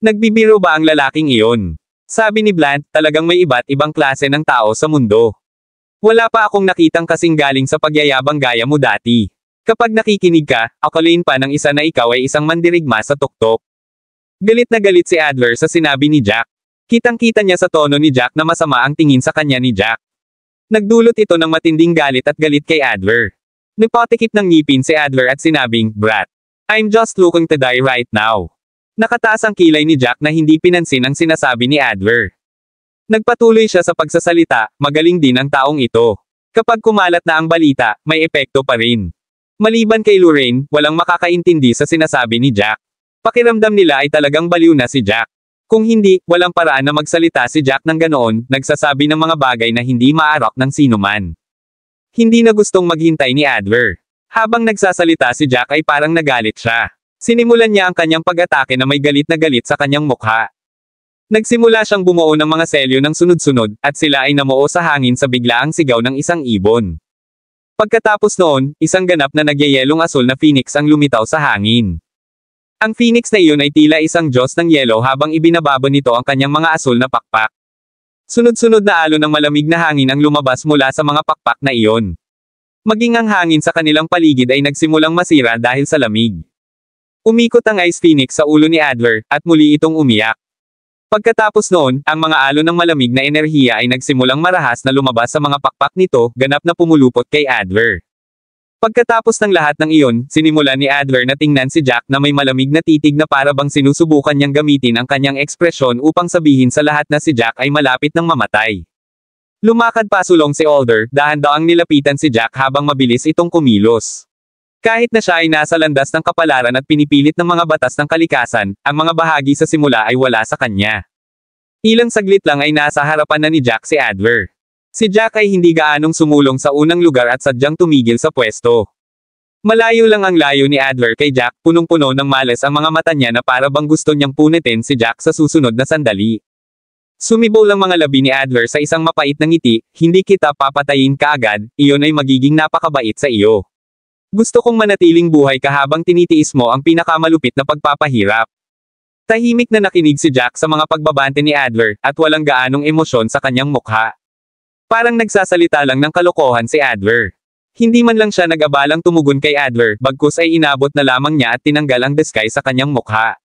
Nagbibiro ba ang lalaking iyon? Sabi ni Blunt, "Talagang may iba't ibang klase ng tao sa mundo. Wala pa akong nakitang kasing galing sa pagyayabang gaya mo dati. Kapag nakikinig ka, akalain pa ng isa na ikaw ay isang mandirigma sa tuktok." Galit na galit si Adler sa sinabi ni Jack. Kitang-kita niya sa tono ni Jack na masama ang tingin sa kanya ni Jack. Nagdulot ito ng matinding galit at galit kay Adler. Nagpatikip ng ngipin si Adler at sinabing, "Brat, I'm just looking to die right now." Nakataas ang kilay ni Jack na hindi pinansin ang sinasabi ni Adler. Nagpatuloy siya sa pagsasalita, "Magaling din ang taong ito. Kapag kumalat na ang balita, may epekto pa rin." Maliban kay Lorraine, walang makakaintindi sa sinasabi ni Jack. Pakiramdam nila ay talagang baliw na si Jack. Kung hindi, walang paraan na magsalita si Jack ng ganoon, nagsasabi ng mga bagay na hindi maarok ng sinuman. Hindi na gustong maghintay ni Adler. Habang nagsasalita si Jack ay parang nagalit siya. Sinimulan niya ang kanyang pag-atake na may galit na galit sa kanyang mukha. Nagsimula siyang bumuo ng mga selyo ng sunod-sunod, at sila ay namuo sa hangin sa biglaang sigaw ng isang ibon. Pagkatapos noon, isang ganap na nagyayelong asul na phoenix ang lumitaw sa hangin. Ang phoenix na iyon ay tila isang Diyos ng yelo habang ibinababa nito ang kanyang mga asul na pakpak. Sunod-sunod na alon ng malamig na hangin ang lumabas mula sa mga pakpak na iyon. Maging ang hangin sa kanilang paligid ay nagsimulang masira dahil sa lamig. Umikot ang Ice Phoenix sa ulo ni Adler, at muli itong umiyak. Pagkatapos noon, ang mga alon ng malamig na enerhiya ay nagsimulang marahas na lumabas sa mga pakpak nito, ganap na pumulupot kay Adler. Pagkatapos ng lahat ng iyon, sinimulan ni Adler na tingnan si Jack na may malamig na titig na para bang sinusubukan niyang gamitin ang kanyang ekspresyon upang sabihin sa lahat na si Jack ay malapit ng mamatay. Lumakad pasulong si Alder, dahan-daang nilapitan si Jack habang mabilis itong kumilos. Kahit na siya ay nasa landas ng kapalaran at pinipilit ng mga batas ng kalikasan, ang mga bahagi sa simula ay wala sa kanya. Ilang saglit lang ay nasa harapan na ni Jack si Adler. Si Jack ay hindi gaanong sumulong sa unang lugar at sadyang tumigil sa pwesto. Malayo lang ang layo ni Adler kay Jack, punong-puno ng malas ang mga mata niya na para bang gusto niyang punitin si Jack sa susunod na sandali. Sumibol ang mga labi ni Adler sa isang mapait na ngiti, hindi kita papatayin kaagad, iyon ay magiging napakabait sa iyo. Gusto kong manatiling buhay ka habang tinitiis mo ang pinakamalupit na pagpapahirap. Tahimik na nakinig si Jack sa mga pagbabante ni Adler, at walang gaanong emosyon sa kanyang mukha. Parang nagsasalita lang ng kalokohan si Adler. Hindi man lang siya nag-abalang tumugon kay Adler, bagkus ay inabot na lamang niya at tinanggal ang disguise sa kanyang mukha.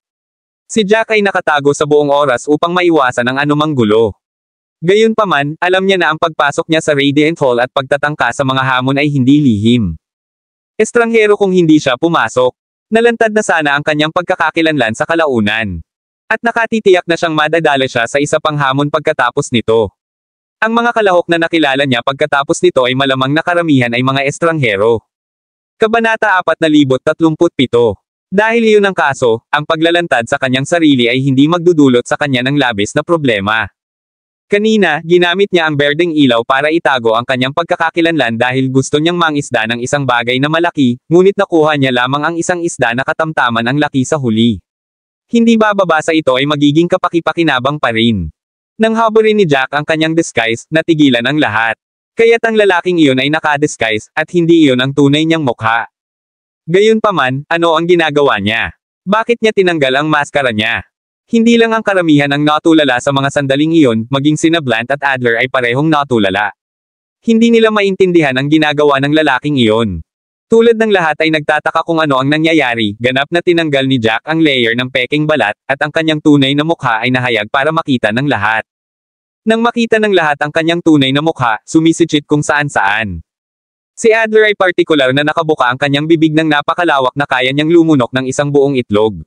Si Jack ay nakatago sa buong oras upang maiwasan ang anumang gulo. Gayunpaman, alam niya na ang pagpasok niya sa Radiant Hall at pagtatangka sa mga hamon ay hindi lihim. Estranghero kung hindi siya pumasok. Nalantad na sana ang kanyang pagkakakilanlan sa kalaunan. At nakatitiyak na siyang madadala siya sa isa pang hamon pagkatapos nito. Ang mga kalahok na nakilala niya pagkatapos nito ay malamang na karamihan ay mga estranghero. Kabanata 4037. Dahil iyon ang kaso, ang paglalantad sa kanyang sarili ay hindi magdudulot sa kanya ng labis na problema. Kanina, ginamit niya ang berdeng ilaw para itago ang kanyang pagkakakilanlan dahil gusto niyang mangisda ng isang bagay na malaki, ngunit nakuha niya lamang ang isang isda na katamtaman ang laki sa huli. Hindi bababa sa ito ay magiging kapakipakinabang pa rin. Nang haburin ni Jack ang kanyang disguise, natigilan ang lahat. Kaya't ang lalaking iyon ay naka-disguise, at hindi iyon ang tunay niyang mukha. Gayunpaman, ano ang ginagawa niya? Bakit niya tinanggal ang maskara niya? Hindi lang ang karamihan ang natulala sa mga sandaling iyon, maging sina Blunt at Adler ay parehong natulala. Hindi nila maintindihan ang ginagawa ng lalaking iyon. Tulad ng lahat ay nagtataka kung ano ang nangyayari, ganap na tinanggal ni Jack ang layer ng peking balat, at ang kanyang tunay na mukha ay nahayag para makita ng lahat. Nang makita ng lahat ang kanyang tunay na mukha, sumisitsit kung saan-saan. Si Adler ay partikular na nakabuka ang kanyang bibig ng napakalawak na kaya niyang lumunok ng isang buong itlog.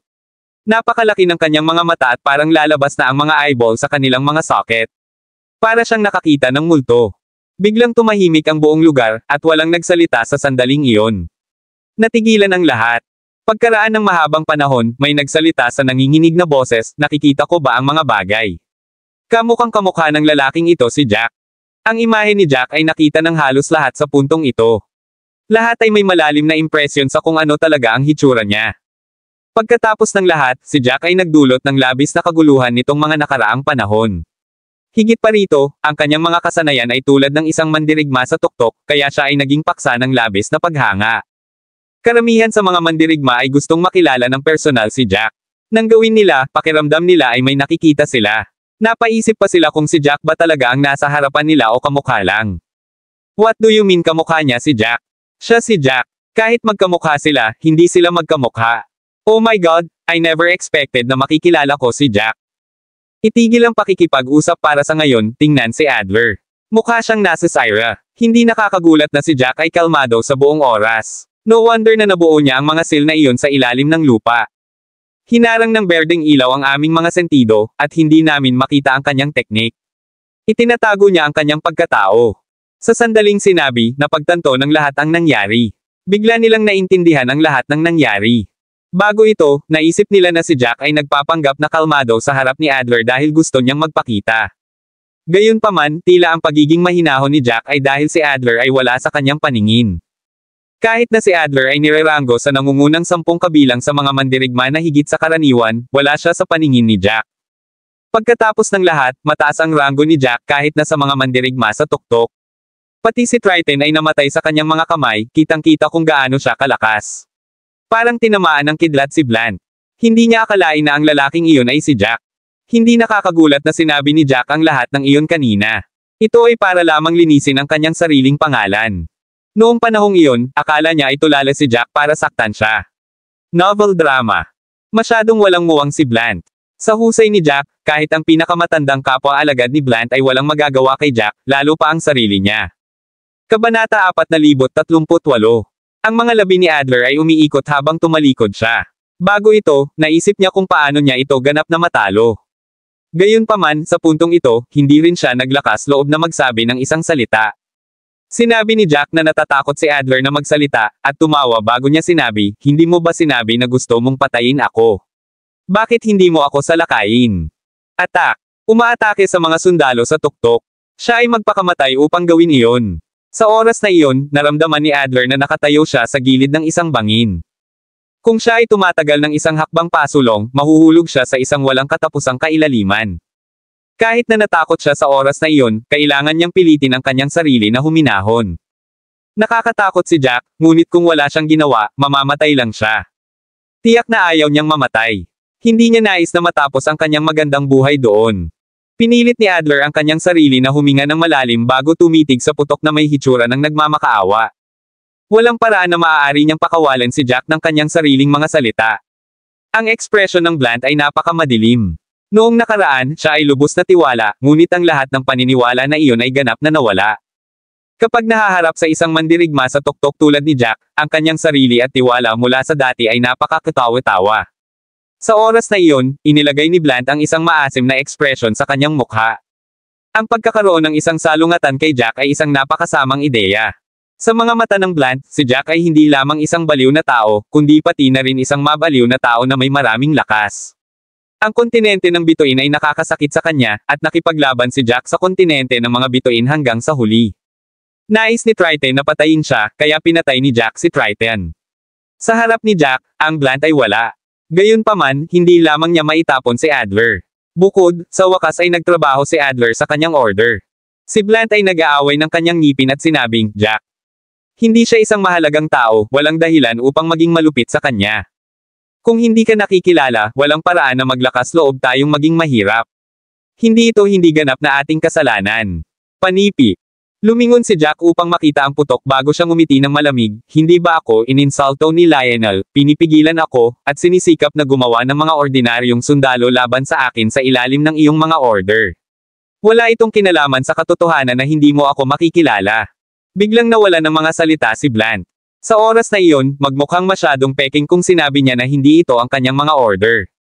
Napakalaki ng kanyang mga mata at parang lalabas na ang mga eyeball sa kanilang mga socket. Para siyang nakakita ng multo. Biglang tumahimik ang buong lugar, at walang nagsalita sa sandaling iyon. Natigilan ang lahat. Pagkaraan ng mahabang panahon, may nagsalita sa nanginginig na boses, nakikita ko ba ang mga bagay? Kamukhang kamukha ng lalaking ito si Jack. Ang imahe ni Jack ay nakita ng halos lahat sa puntong ito. Lahat ay may malalim na impresyon sa kung ano talaga ang hitsura niya. Pagkatapos ng lahat, si Jack ay nagdulot ng labis na kaguluhan nitong mga nakaraang panahon. Higit pa rito, ang kanyang mga kasanayan ay tulad ng isang mandirigma sa tuktok, kaya siya ay naging paksa ng labis na paghanga. Karamihan sa mga mandirigma ay gustong makilala ng personal si Jack. Nang gawin nila, pakiramdam nila ay may nakikita sila. Napaisip pa sila kung si Jack ba talaga ang nasa harapan nila o kamukha lang. What do you mean kamukha niya si Jack? Siya si Jack. Kahit magkamukha sila, hindi sila magkamukha. Oh my God, I never expected na makikilala ko si Jack. Itigil ang pakikipag-usap para sa ngayon, tingnan si Adler. Mukha siyang nasa Syra. Hindi nakakagulat na si Jack ay kalmado sa buong oras. No wonder na nabuo niya ang mga seal na iyon sa ilalim ng lupa. Hinarang ng berdeng ilaw ang aming mga sentido, at hindi namin makita ang kanyang teknik. Itinatago niya ang kanyang pagkatao. Sa sandaling sinabi, napagtanto ng lahat ang nangyari. Bigla nilang naintindihan ang lahat ng nangyari. Bago ito, naisip nila na si Jack ay nagpapanggap na kalmado sa harap ni Adler dahil gusto niyang magpakita. Gayunpaman, tila ang pagiging mahinahon ni Jack ay dahil si Adler ay wala sa kanyang paningin. Kahit na si Adler ay nireranggo sa nangungunang 10 kabilang sa mga mandirigma na higit sa karaniwan, wala siya sa paningin ni Jack. Pagkatapos ng lahat, mataas ang ranggo ni Jack kahit na sa mga mandirigma sa tuktok. Pati si Triton ay namatay sa kanyang mga kamay, kitang-kita kung gaano siya kalakas. Parang tinamaan ng kidlat si Blunt. Hindi niya akalain na ang lalaking iyon ay si Jack. Hindi nakakagulat na sinabi ni Jack ang lahat ng iyon kanina. Ito ay para lamang linisin ang kanyang sariling pangalan. Noong panahong iyon, akala niya ay tulala si Jack para saktan siya. Novel drama. Masyadong walang muwang si Blunt. Sa husay ni Jack, kahit ang pinakamatandang kapwa-alagad ni Blunt ay walang magagawa kay Jack, lalo pa ang sarili niya. Kabanata 4038. Ang mga labi ni Adler ay umiikot habang tumalikod siya. Bago ito, naisip niya kung paano niya ito ganap na matalo. Gayunpaman, sa puntong ito, hindi rin siya naglakas loob na magsabi ng isang salita. Sinabi ni Jack na natatakot si Adler na magsalita, at tumawa bago niya sinabi, hindi mo ba sinabi na gusto mong patayin ako? Bakit hindi mo ako salakayin? Attack! Umaatake sa mga sundalo sa tuktok. Siya ay magpakamatay upang gawin iyon. Sa oras na iyon, naramdaman ni Adler na nakatayo siya sa gilid ng isang bangin. Kung siya ay tumatagal ng isang hakbang pasulong, mahuhulog siya sa isang walang katapusang kailaliman. Kahit na natakot siya sa oras na iyon, kailangan niyang pilitin ang kanyang sarili na huminahon. Nakakatakot si Jack, ngunit kung wala siyang ginawa, mamamatay lang siya. Tiyak na ayaw niyang mamatay. Hindi niya nais na matapos ang kanyang magandang buhay doon. Pinilit ni Adler ang kanyang sarili na huminga ng malalim bago tumitig sa putok na may hitsura ng nagmamakaawa. Walang paraan na maaari niyang pakawalan si Jack ng kanyang sariling mga salita. Ang ekspresyon ng Blunt ay napakamadilim. Noong nakaraan, siya ay lubos na tiwala, ngunit ang lahat ng paniniwala na iyon ay ganap na nawala. Kapag nahaharap sa isang mandirigma sa tuktok tulad ni Jack, ang kanyang sarili at tiwala mula sa dati ay napakakatawa-tawa. Sa oras na iyon, inilagay ni Blunt ang isang maasim na ekspresyon sa kanyang mukha. Ang pagkakaroon ng isang salungatan kay Jack ay isang napakasamang ideya. Sa mga mata ng Blunt, si Jack ay hindi lamang isang baliw na tao, kundi pati na rin isang mabaliw na tao na may maraming lakas. Ang kontinente ng bituin ay nakakasakit sa kanya, at nakipaglaban si Jack sa kontinente ng mga bituin hanggang sa huli. Nais ni Triton na patayin siya, kaya pinatay ni Jack si Triton. Sa harap ni Jack, ang Blunt ay wala. Gayunpaman, hindi lamang niya maitapon si Adler. Bukod, sa wakas ay nagtrabaho si Adler sa kanyang order. Si Blunt ay nag-aaway ng kanyang ngipin at sinabing, Jack. Hindi siya isang mahalagang tao, walang dahilan upang maging malupit sa kanya. Kung hindi ka nakikilala, walang paraan na maglakas loob tayong maging mahirap. Hindi ito hindi ganap na ating kasalanan. Panipi. Lumingon si Jack upang makita ang putok bago siya ngumiti ng malamig, hindi ba ako ininsulto ni Lionel, pinipigilan ako, at sinisikap na gumawa ng mga ordinaryong sundalo laban sa akin sa ilalim ng iyong mga order. Wala itong kinalaman sa katotohanan na hindi mo ako makikilala. Biglang nawala ng mga salita si Blunt. Sa oras na iyon, magmukhang masyadong peking kung sinabi niya na hindi ito ang kanyang mga order.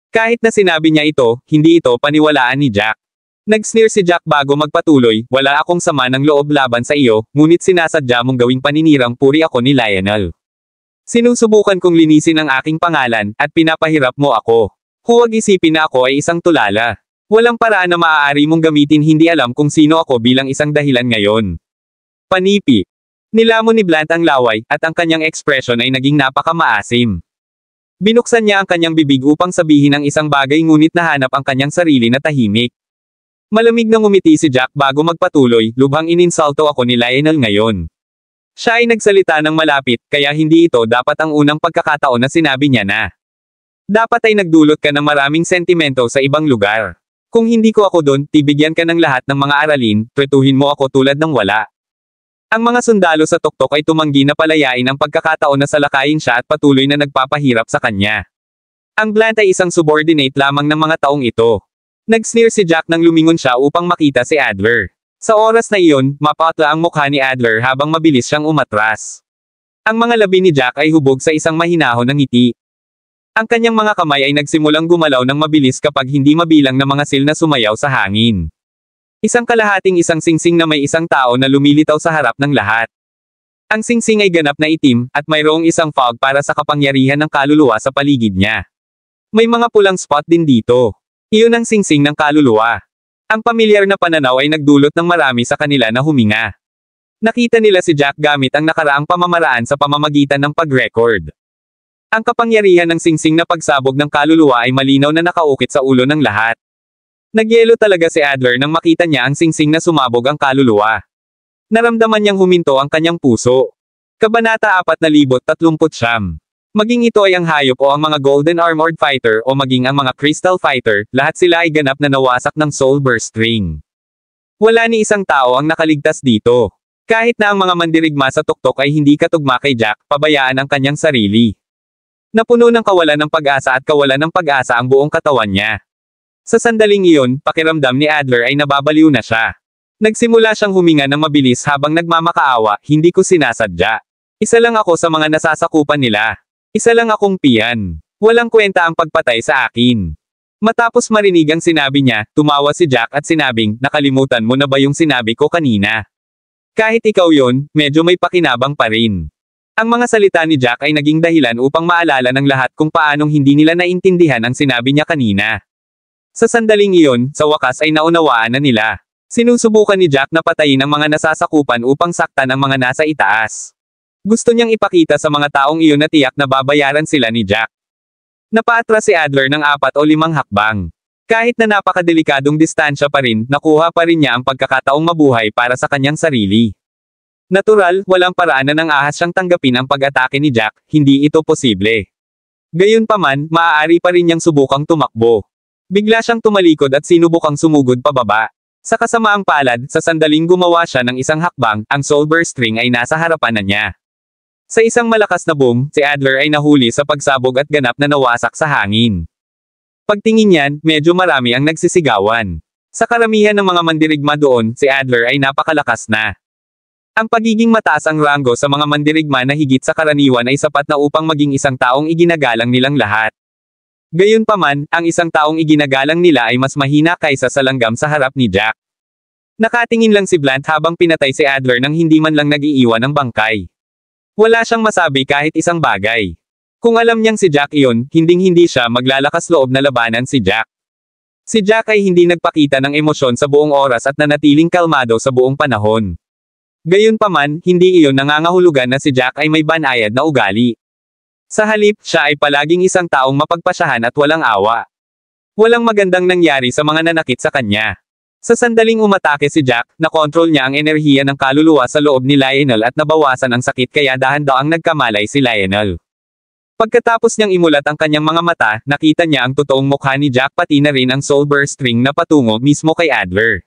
Kahit na sinabi niya ito, hindi ito paniwalaan ni Jack. Nag-sneer si Jack bago magpatuloy, wala akong sama ng loob laban sa iyo, ngunit sinasadya mong gawing paninirang puri ako ni Lionel. Sinusubukan kong linisin ang aking pangalan, at pinapahirap mo ako. Huwag isipin na ako ay isang tulala. Walang paraan na maaari mong gamitin hindi alam kung sino ako bilang isang dahilan ngayon. Panipi. Nilamon ni Blunt ang laway, at ang kanyang ekspresyon ay naging napakamaasim. Binuksan niya ang kanyang bibig upang sabihin ang isang bagay ngunit nahanap ang kanyang sarili na tahimik. Malamig na ngumiti si Jack bago magpatuloy, lubhang ininsulto ako ni Lionel ngayon. Siya ay nagsalita ng malapit, kaya hindi ito dapat ang unang pagkakataon na sinabi niya na. Dapat ay nagdulot ka ng maraming sentimento sa ibang lugar. Kung hindi ko ako doon, tibigyan ka ng lahat ng mga aralin, tretuhin mo ako tulad ng wala. Ang mga sundalo sa tuktok ay tumanggi na palayain ang pagkakataon na salakayin siya at patuloy na nagpapahirap sa kanya. Ang Blunt ay isang subordinate lamang ng mga taong ito. Nag-sneer si Jack nang lumingon siya upang makita si Adler. Sa oras na iyon, mapatla ang mukha ni Adler habang mabilis siyang umatras. Ang mga labi ni Jack ay hubog sa isang mahinahon na ngiti. Ang kanyang mga kamay ay nagsimulang gumalaw ng mabilis kapag hindi mabilang na mga sil na sumayaw sa hangin. Isang kalahating isang singsing na may isang tao na lumilitaw sa harap ng lahat. Ang singsing ay ganap na itim, at mayroong isang fog para sa kapangyarihan ng kaluluwa sa paligid niya. May mga pulang spot din dito. Iyon ang singsing ng kaluluwa. Ang pamilyar na pananaw ay nagdulot ng marami sa kanila na huminga. Nakita nila si Jack gamit ang nakaraang pamamaraan sa pamamagitan ng pag-record. Ang kapangyarihan ng singsing na pagsabog ng kaluluwa ay malinaw na nakaukit sa ulo ng lahat. Nagyelo talaga si Adler nang makita niya ang singsing na sumabog ang kaluluwa. Naramdaman niyang huminto ang kanyang puso. Kabanata 4039. Maging ito ay ang hayop o ang mga Golden Armored Fighter o maging ang mga Crystal Fighter, lahat sila ay ganap na nawasak ng Soul Burst Ring. Wala ni isang tao ang nakaligtas dito. Kahit na ang mga mandirigma sa tuktok ay hindi katugma kay Jack, pabayaan ang kanyang sarili. Napuno ng kawalan ng pag-asa at kawalan ng pag-asa ang buong katawan niya. Sa sandaling iyon, pakiramdam ni Adler ay nababaliw na siya. Nagsimula siyang huminga ng mabilis habang nagmamakaawa, hindi ko sinasadya. Isa lang ako sa mga nasasakupan nila. Isa lang akong piyan. Walang kwenta ang pagpatay sa akin. Matapos marinig ang sinabi niya, tumawa si Jack at sinabing, nakalimutan mo na ba yung sinabi ko kanina? Kahit ikaw yon, medyo may pakinabang pa rin. Ang mga salita ni Jack ay naging dahilan upang maalala ng lahat kung paanong hindi nila naintindihan ang sinabi niya kanina. Sa sandaling iyon, sa wakas ay naunawaan na nila. Sinusubukan ni Jack na patayin ang mga nasasakupan upang saktan ang mga nasa itaas. Gusto niyang ipakita sa mga taong iyon na tiyak na babayaran sila ni Jack. Napaatras si Adler ng 4 o 5 hakbang. Kahit na napakadelikadong distansya pa rin, nakuha pa rin niya ang pagkakataong mabuhay para sa kanyang sarili. Natural, walang paraan na nang ahas siyang tanggapin ang pag-atake ni Jack, hindi ito posible. Gayunpaman, maaari pa rin niyang subukang tumakbo. Bigla siyang tumalikod at sinubukang sumugod pababa. Sa kasamaang palad, sa sandaling gumawa siya ng isang hakbang, ang Soulburst Ring ay nasa harapan na niya. Sa isang malakas na boom, si Adler ay nahuli sa pagsabog at ganap na nawasak sa hangin. Pagtingin niyan, medyo marami ang nagsisigawan. Sa karamihan ng mga mandirigma doon, si Adler ay napakalakas na. Ang pagiging mataas ang ranggo sa mga mandirigma na higit sa karaniwan ay sapat na upang maging isang taong iginagalang nilang lahat. Gayunpaman, ang isang taong iginagalang nila ay mas mahina kaysa sa langgam sa harap ni Jack. Nakatingin lang si Blunt habang pinatay si Adler nang hindi man lang nag-iiwan ng bangkay. Wala siyang masabi kahit isang bagay. Kung alam niyang si Jack iyon, hinding-hindi siya maglalakas loob na labanan si Jack. Si Jack ay hindi nagpakita ng emosyon sa buong oras at nanatiling kalmado sa buong panahon. Gayunpaman, hindi iyon nangangahulugan na si Jack ay may banayad na ugali. Sa halip, siya ay palaging isang taong mapagpasyahan at walang awa. Walang magandang nangyari sa mga nanakit sa kanya. Sa sandaling umatake si Jack, nakontrol niya ang enerhiya ng kaluluwa sa loob ni Lionel at nabawasan ang sakit kaya dahan-daang nagkamalay si Lionel. Pagkatapos niyang imulat ang kanyang mga mata, nakita niya ang totoong mukha ni Jack pati na rin ang Soulburst Ring na patungo mismo kay Adler.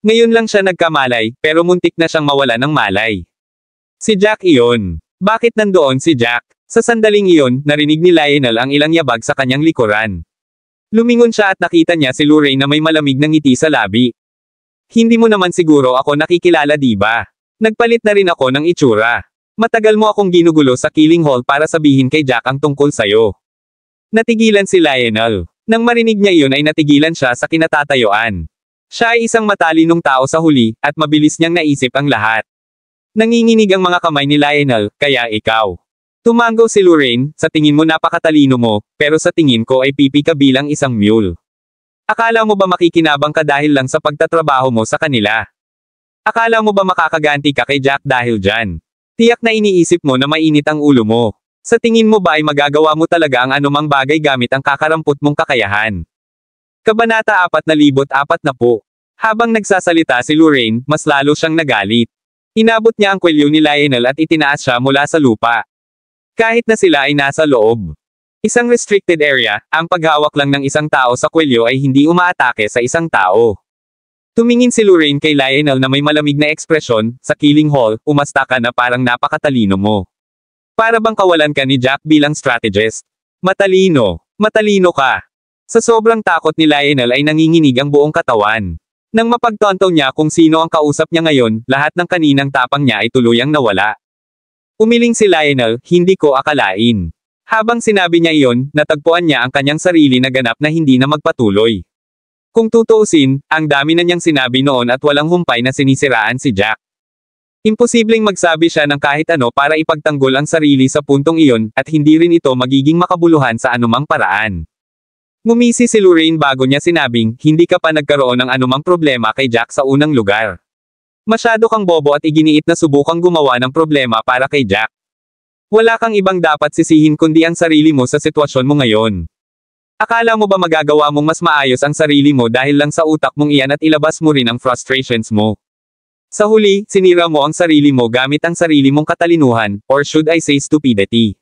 Ngayon lang siya nagkamalay, pero muntik na siyang mawala ng malay. Si Jack iyon. Bakit nandoon si Jack? Sa sandaling iyon, narinig ni Lionel ang ilang yabag sa kanyang likuran. Lumingon siya at nakita niya si Lorraine na may malamig na ngiti sa labi. Hindi mo naman siguro ako nakikilala diba? Nagpalit na rin ako ng itsura. Matagal mo akong ginugulo sa Killing Hall para sabihin kay Jack ang tungkol sayo. Natigilan si Lionel. Nang marinig niya iyon ay natigilan siya sa kinatatayuan. Siya ay isang matalinong tao sa huli, at mabilis niyang naisip ang lahat. Nanginginig ang mga kamay ni Lionel, kaya ikaw. Tumango si Lorraine, sa tingin mo napakatalino mo, pero sa tingin ko ay pipi ka bilang isang mule. Akala mo ba makikinabang ka dahil lang sa pagtatrabaho mo sa kanila? Akala mo ba makakaganti ka kay Jack dahil dyan? Tiyak na iniisip mo na mainit ang ulo mo. Sa tingin mo ba ay magagawa mo talaga ang anumang bagay gamit ang kakarampot mong kakayahan? Kabanata 4040. Habang nagsasalita si Lorraine, mas lalo siyang nagalit. Inabot niya ang kwelyo ni Lionel at itinaas siya mula sa lupa. Kahit na sila ay nasa loob. Isang restricted area, ang paghawak lang ng isang tao sa kwelyo ay hindi umaatake sa isang tao. Tumingin si Lorraine kay Lionel na may malamig na ekspresyon, sa Killing Hall, umasta ka na parang napakatalino mo. Para bang kawalan ka ni Jack bilang strategist? Matalino. Matalino ka. Sa sobrang takot ni Lionel ay nanginginig ang buong katawan. Nang mapagtanto niya kung sino ang kausap niya ngayon, lahat ng kaninang tapang niya ay tuluyang nawala. Umiling si Lionel, hindi ko akalain. Habang sinabi niya iyon, natagpuan niya ang kanyang sarili na ganap na hindi na magpatuloy. Kung tutuusin, ang dami na niyang sinabi noon at walang humpay na sinisiraan si Jack. Imposibleng magsabi siya ng kahit ano para ipagtanggol ang sarili sa puntong iyon, at hindi rin ito magiging makabuluhan sa anumang paraan. Ngumisi si Lorraine bago niya sinabing, hindi ka pa nagkaroon ng anumang problema kay Jack sa unang lugar. Masyado kang bobo at iginiit na subukang gumawa ng problema para kay Jack. Wala kang ibang dapat sisihin kundi ang sarili mo sa sitwasyon mo ngayon. Akala mo ba magagawa mong mas maayos ang sarili mo dahil lang sa utak mong iyan at ilabas mo rin ang frustrations mo? Sa huli, sinira mo ang sarili mo gamit ang sarili mong katalinuhan, or should I say stupidity.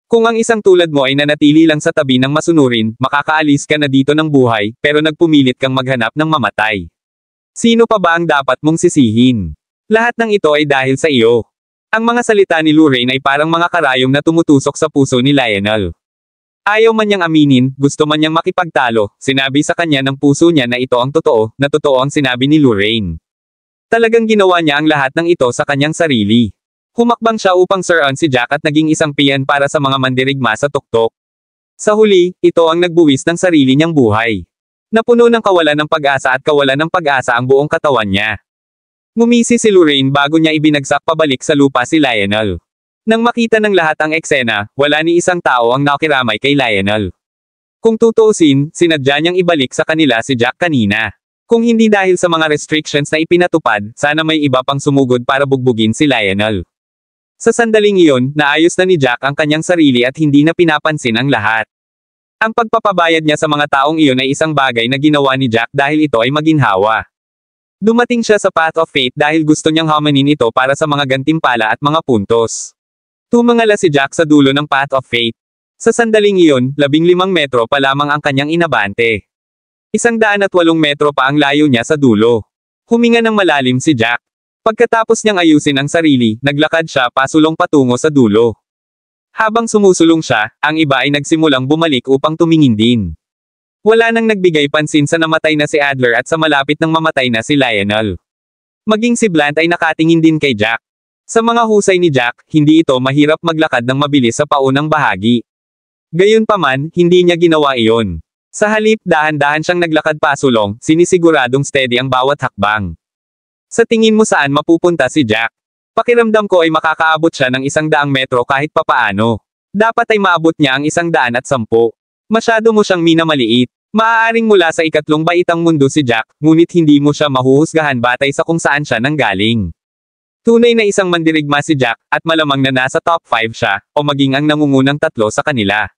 Kung ang isang tulad mo ay nanatili lang sa tabi ng masunurin, makakaalis ka na dito ng buhay, pero nagpumilit kang maghanap ng mamatay. Sino pa ba ang dapat mong sisihin? Lahat ng ito ay dahil sa iyo. Ang mga salita ni Lorraine ay parang mga karayom na tumutusok sa puso ni Lionel. Ayaw man niyang aminin, gusto man niyang makipagtalo, sinabi sa kanya ng puso niya na ito ang totoo, na totoo ang sinabi ni Lorraine. Talagang ginawa niya ang lahat ng ito sa kanyang sarili. Humakbang siya upang suruan si Jack at naging isang piyan para sa mga mandirigma sa tuktok. Sa huli, ito ang nagbuwis ng sarili niyang buhay. Napuno ng kawalan ng pag-asa at kawalan ng pag-asa ang buong katawan niya. Ngumisi si Lorraine bago niya ibinagsak pabalik sa lupa si Lionel. Nang makita ng lahat ang eksena, wala ni isang tao ang nakiramay kay Lionel. Kung tutuusin, sinadya niyang ibalik sa kanila si Jack kanina. Kung hindi dahil sa mga restrictions na ipinatupad, sana may iba pang sumugod para bugbugin si Lionel. Sa sandaling iyon, naayos na ni Jack ang kanyang sarili at hindi na pinapansin ang lahat. Ang pagpapabayad niya sa mga taong iyon ay isang bagay na ginawa ni Jack dahil ito ay maginhawa. Dumating siya sa Path of Fate dahil gusto niyang hamanin ito para sa mga gantimpala at mga puntos. Tumangala si Jack sa dulo ng Path of Fate. Sa sandaling iyon, 15 metro pa lamang ang kanyang inabante. 108 metro pa ang layo niya sa dulo. Huminga ng malalim si Jack. Pagkatapos niyang ayusin ang sarili, naglakad siya pasulong patungo sa dulo. Habang sumusulong siya, ang iba ay nagsimulang bumalik upang tumingin din. Wala nang nagbigay pansin sa namatay na si Adler at sa malapit nang mamatay na si Lionel. Maging si Blunt ay nakatingin din kay Jack. Sa mga husay ni Jack, hindi ito mahirap maglakad ng mabilis sa paunang bahagi. Gayunpaman, hindi niya ginawa iyon. Sa halip, dahan-dahan siyang naglakad pasulong, sinisiguradong steady ang bawat hakbang. Sa tingin mo saan mapupunta si Jack? Pakiramdam ko ay makakaabot siya ng 100 metro kahit papaano. Dapat ay maabot niya ang 110. Masyado mo siyang minamaliit. Maaaring mula sa ikatlong baitang mundo si Jack, ngunit hindi mo siya mahuhusgahan batay sa kung saan siya nanggaling. Tunay na isang mandirigma si Jack, at malamang na nasa top 5 siya, o maging ang nangungunang 3 sa kanila.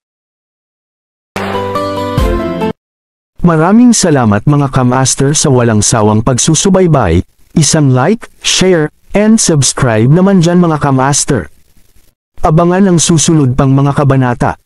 Maraming salamat mga ka-master sa walang sawang pagsusubaybay. Isang like, share, and subscribe naman dyan mga ka-master. Abangan ang susunod pang mga kabanata.